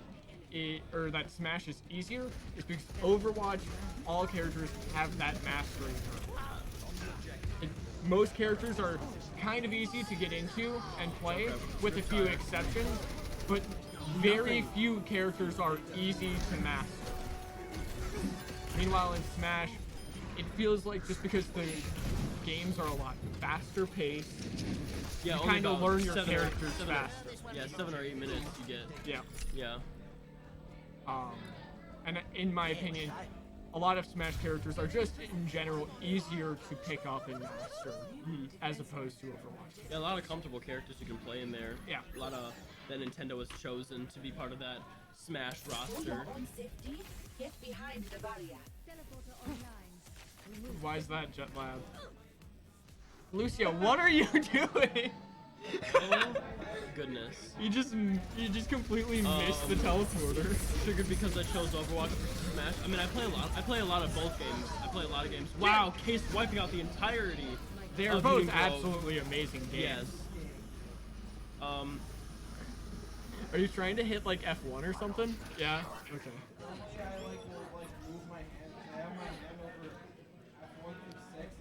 or that Smash is easier is because Overwatch, all characters have that mastery. Most characters are kind of easy to get into and play, with a few exceptions, but very few characters are easy to master. Meanwhile, in Smash, it feels like just because the games are a lot faster paced, you kind of learn your characters faster. Yeah, 7 or 8 minutes you get. Yeah. And in my opinion, a lot of Smash characters are just in general easier to pick up and master as opposed to Overwatch. Yeah, a lot of comfortable characters you can play in there. Yeah. A lot of that Nintendo has chosen to be part of that Smash roster. Get behind the barrier. Why is that, JetLab? Lucio, what are you doing? Oh goodness. You just completely missed the teleporter. Triggered because I chose Overwatch versus Smash. I mean, I play a lot of both games. I play a lot of games. Wow, Case wiping out the entirety. They are both absolutely amazing games. Yes. Are you trying to hit like F1 or something? Yeah. Okay.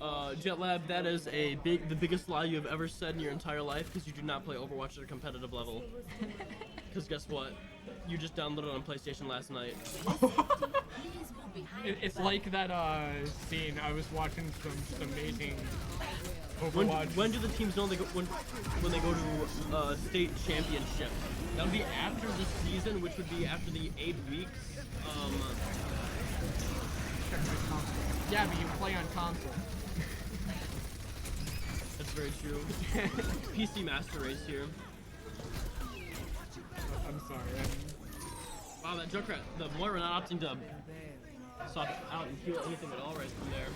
JetLab, that is the biggest lie you have ever said in your entire life, because you do not play Overwatch at a competitive level. Because guess what? You just downloaded it on PlayStation last night. It's like that scene. I was watching some amazing Overwatch. When do the teams know when they go to state championship? That would be after the season, which would be after the 8 weeks. Check my console. Yeah, but you play on console. That's very true. PC Master Race here. I'm sorry. Wow, that Junkrat, the Moira not opting to swap out and heal anything at all right from there.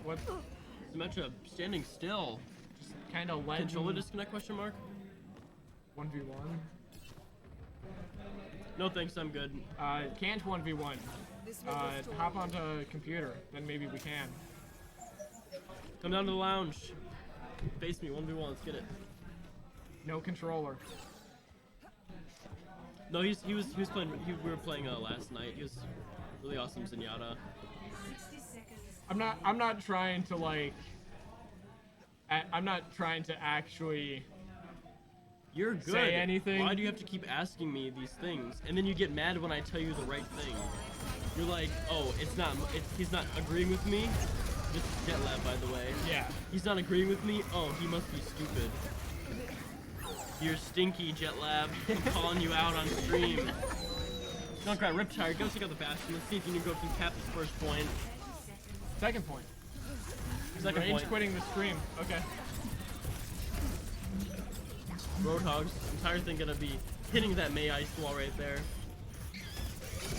What? Symmetra standing still. Just kind of led. Controller disconnect question mark? 1v1. No thanks, I'm good. Can't 1v1. Hop onto computer, then maybe we can. Come down to the lounge. Face me, 1v1, let's get it. No controller. No, he was playing. We were playing last night. He was really awesome, Zenyatta. I'm not trying to like. I'm not trying to actually. You're good. Say anything. Why do you have to keep asking me these things? And then you get mad when I tell you the right thing. You're like, oh, he's not agreeing with me. This is JetLab, by the way. Yeah. He's not agreeing with me. Oh, he must be stupid. You're stinky, JetLab. I'm calling you out on stream. Junkrat, Riptide, go check out the Bastion. Let's see if you can cap this first point. Second point. Second Range point. quitting the stream. Okay. Roadhog's entire thing gonna be hitting that Mei ice wall right there.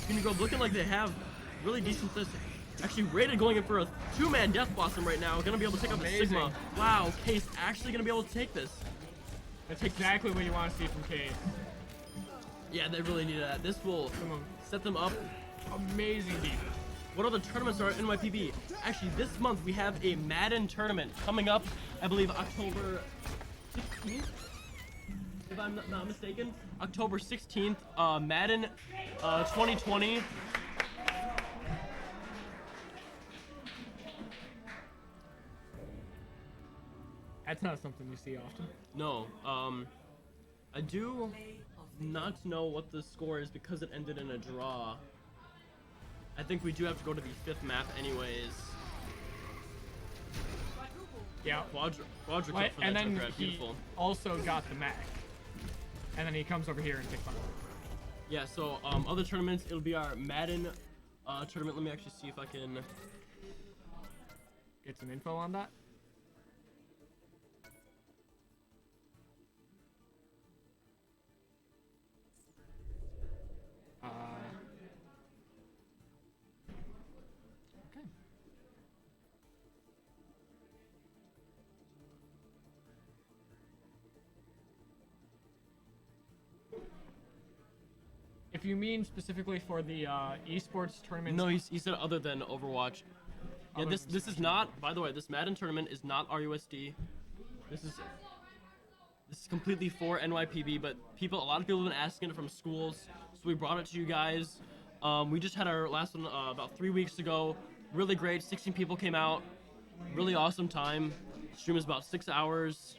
Unigrove looking like they have really decent this. Actually, Rated going in for a 2-man Death Blossom right now. Gonna be able to take up the Sigma. Wow, Case actually gonna be able to take this. That's exactly what you want to see from Cade. Yeah, they really need that. This will set them up. Amazing defense. What other tournaments are at NYPB? Actually, this month we have a Madden tournament coming up. I believe October 16th, if I'm not mistaken. October 16th, Madden 2020. That's not something you see often. No, I do not know what the score is because it ended in a draw. I think we do have to go to the 5th map anyways. Yeah. Quadra kill for and that then Junkrat, he beautiful. also got the Mac. And then he comes over here and takes fun. Yeah, so other tournaments, it'll be our Madden tournament. Let me actually see if I can get some info on that. Okay. If you mean specifically for the esports tournament, No, he said other than Overwatch. Yeah, Other this than this is not. By the way, this Madden tournament is not RUSD. This is completely for NYPB. But a lot of people have been asking it from schools, so we brought it to you guys. We just had our last one about 3 weeks ago. Really great. 16 people came out. Really awesome time. Stream is about 6 hours.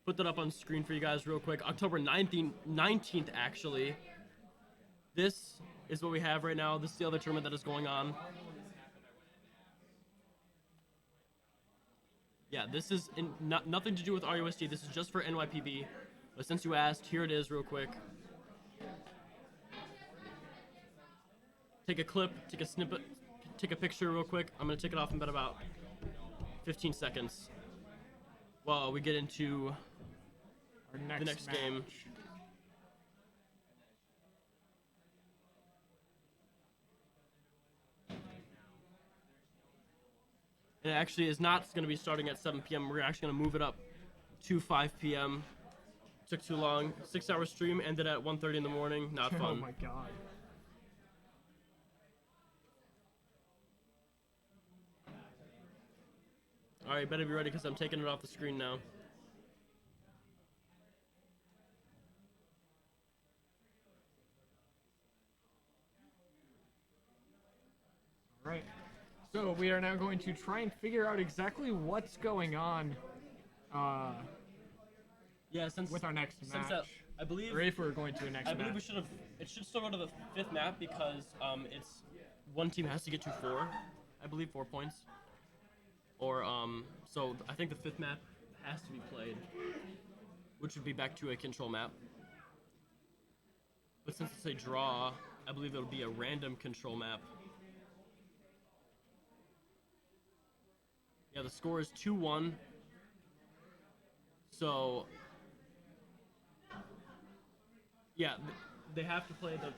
Put that up on screen for you guys real quick. October 19th actually. This is what we have right now. This is the other tournament that is going on. Yeah, this is nothing to do with RUSD. This is just for NYPB. But since you asked, here it is real quick. Take a clip, take a snippet, take a picture real quick. I'm going to take it off in about 15 seconds. While we get into our the next match. game. It actually is not going to be starting at 7 p.m. We're actually going to move it up to 5 p.m. Took too long. 6-hour stream ended at 1:30 in the morning. Not Oh fun. my god. All right, better be ready because I'm taking it off the screen now. So we are now going to try and figure out exactly what's going on Yeah, since with our next since match. that, I believe Or if we're going to a next I match. believe we should have. It should still go to the 5th map because it's one team has to get to 4. I believe 4 points. Or so I think the 5th map has to be played, which would be back to a control map. But since it's a draw, I believe it'll be a random control map. Yeah, the score is 2-1. So yeah, they have to play the.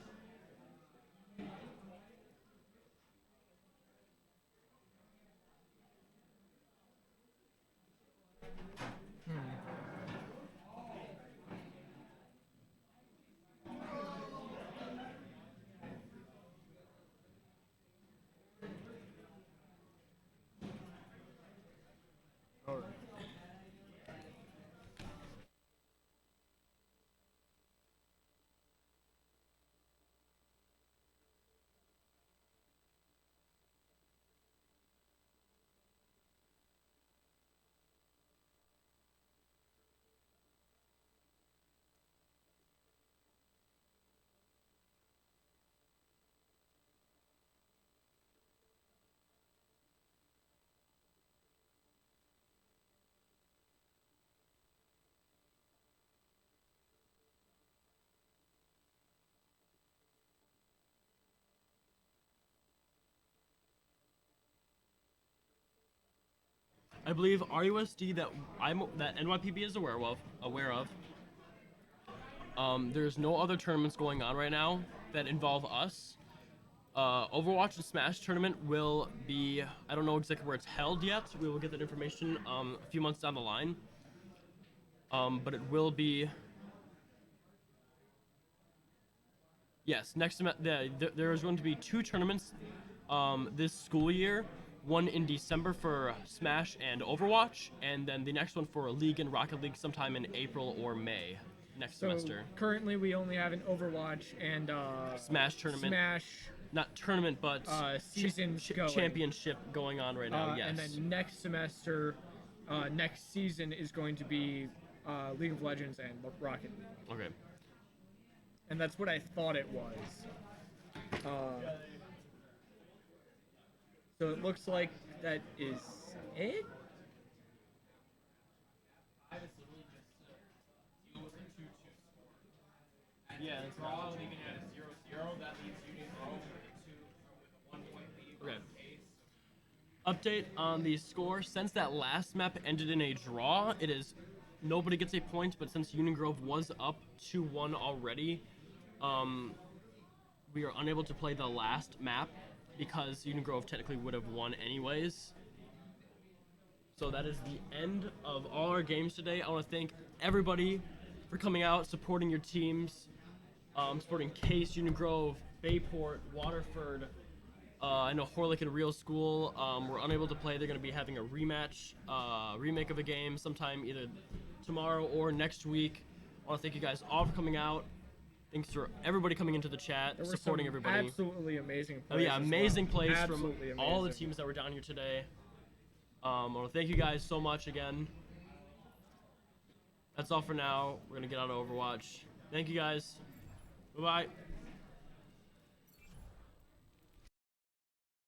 Alright. I believe RUSD that NYPB is aware of. There's no other tournaments going on right now that involve us. Overwatch and Smash tournament will be. I don't know exactly where it's held yet. We will get that information a few months down the line. But it will be. Yes, next semester there is going to be 2 tournaments this school year. One in December for Smash and Overwatch, and then the next one for League and Rocket League sometime in April or May next So semester. currently we only have an Overwatch and Smash tournament. Smash Not tournament, but seasons going. championship going on right now. Yes. And then next semester, next season is going to be League of Legends and Rocket League. Okay. And that's what I thought it was. So it looks like that is it? Yeah, it's Draw leaving at a 0-0. That leaves Unigro with a 1-point lead. Okay. Update on the score. Since that last map ended in a draw, it is nobody gets a point, but since Union Grove was up 2-1 already, we are unable to play the last map because Union Grove technically would have won anyways. So that is the end of all our games today. I want to thank everybody for coming out, supporting your teams, supporting Case, Union Grove, Bayport, Waterford. I know Horlick and Real School were unable to play. They're going to be having a rematch, remake of a game sometime either tomorrow or next week. I want to thank you guys all for coming out. Thanks for everybody coming into the chat, There were supporting some everybody. absolutely amazing Oh plays. yeah, as amazing well. plays Absolutely from all the amazing. teams that were down here today. I want to thank you guys so much again. That's all for now. We're going to get out of Overwatch. Thank you guys. Bye-bye.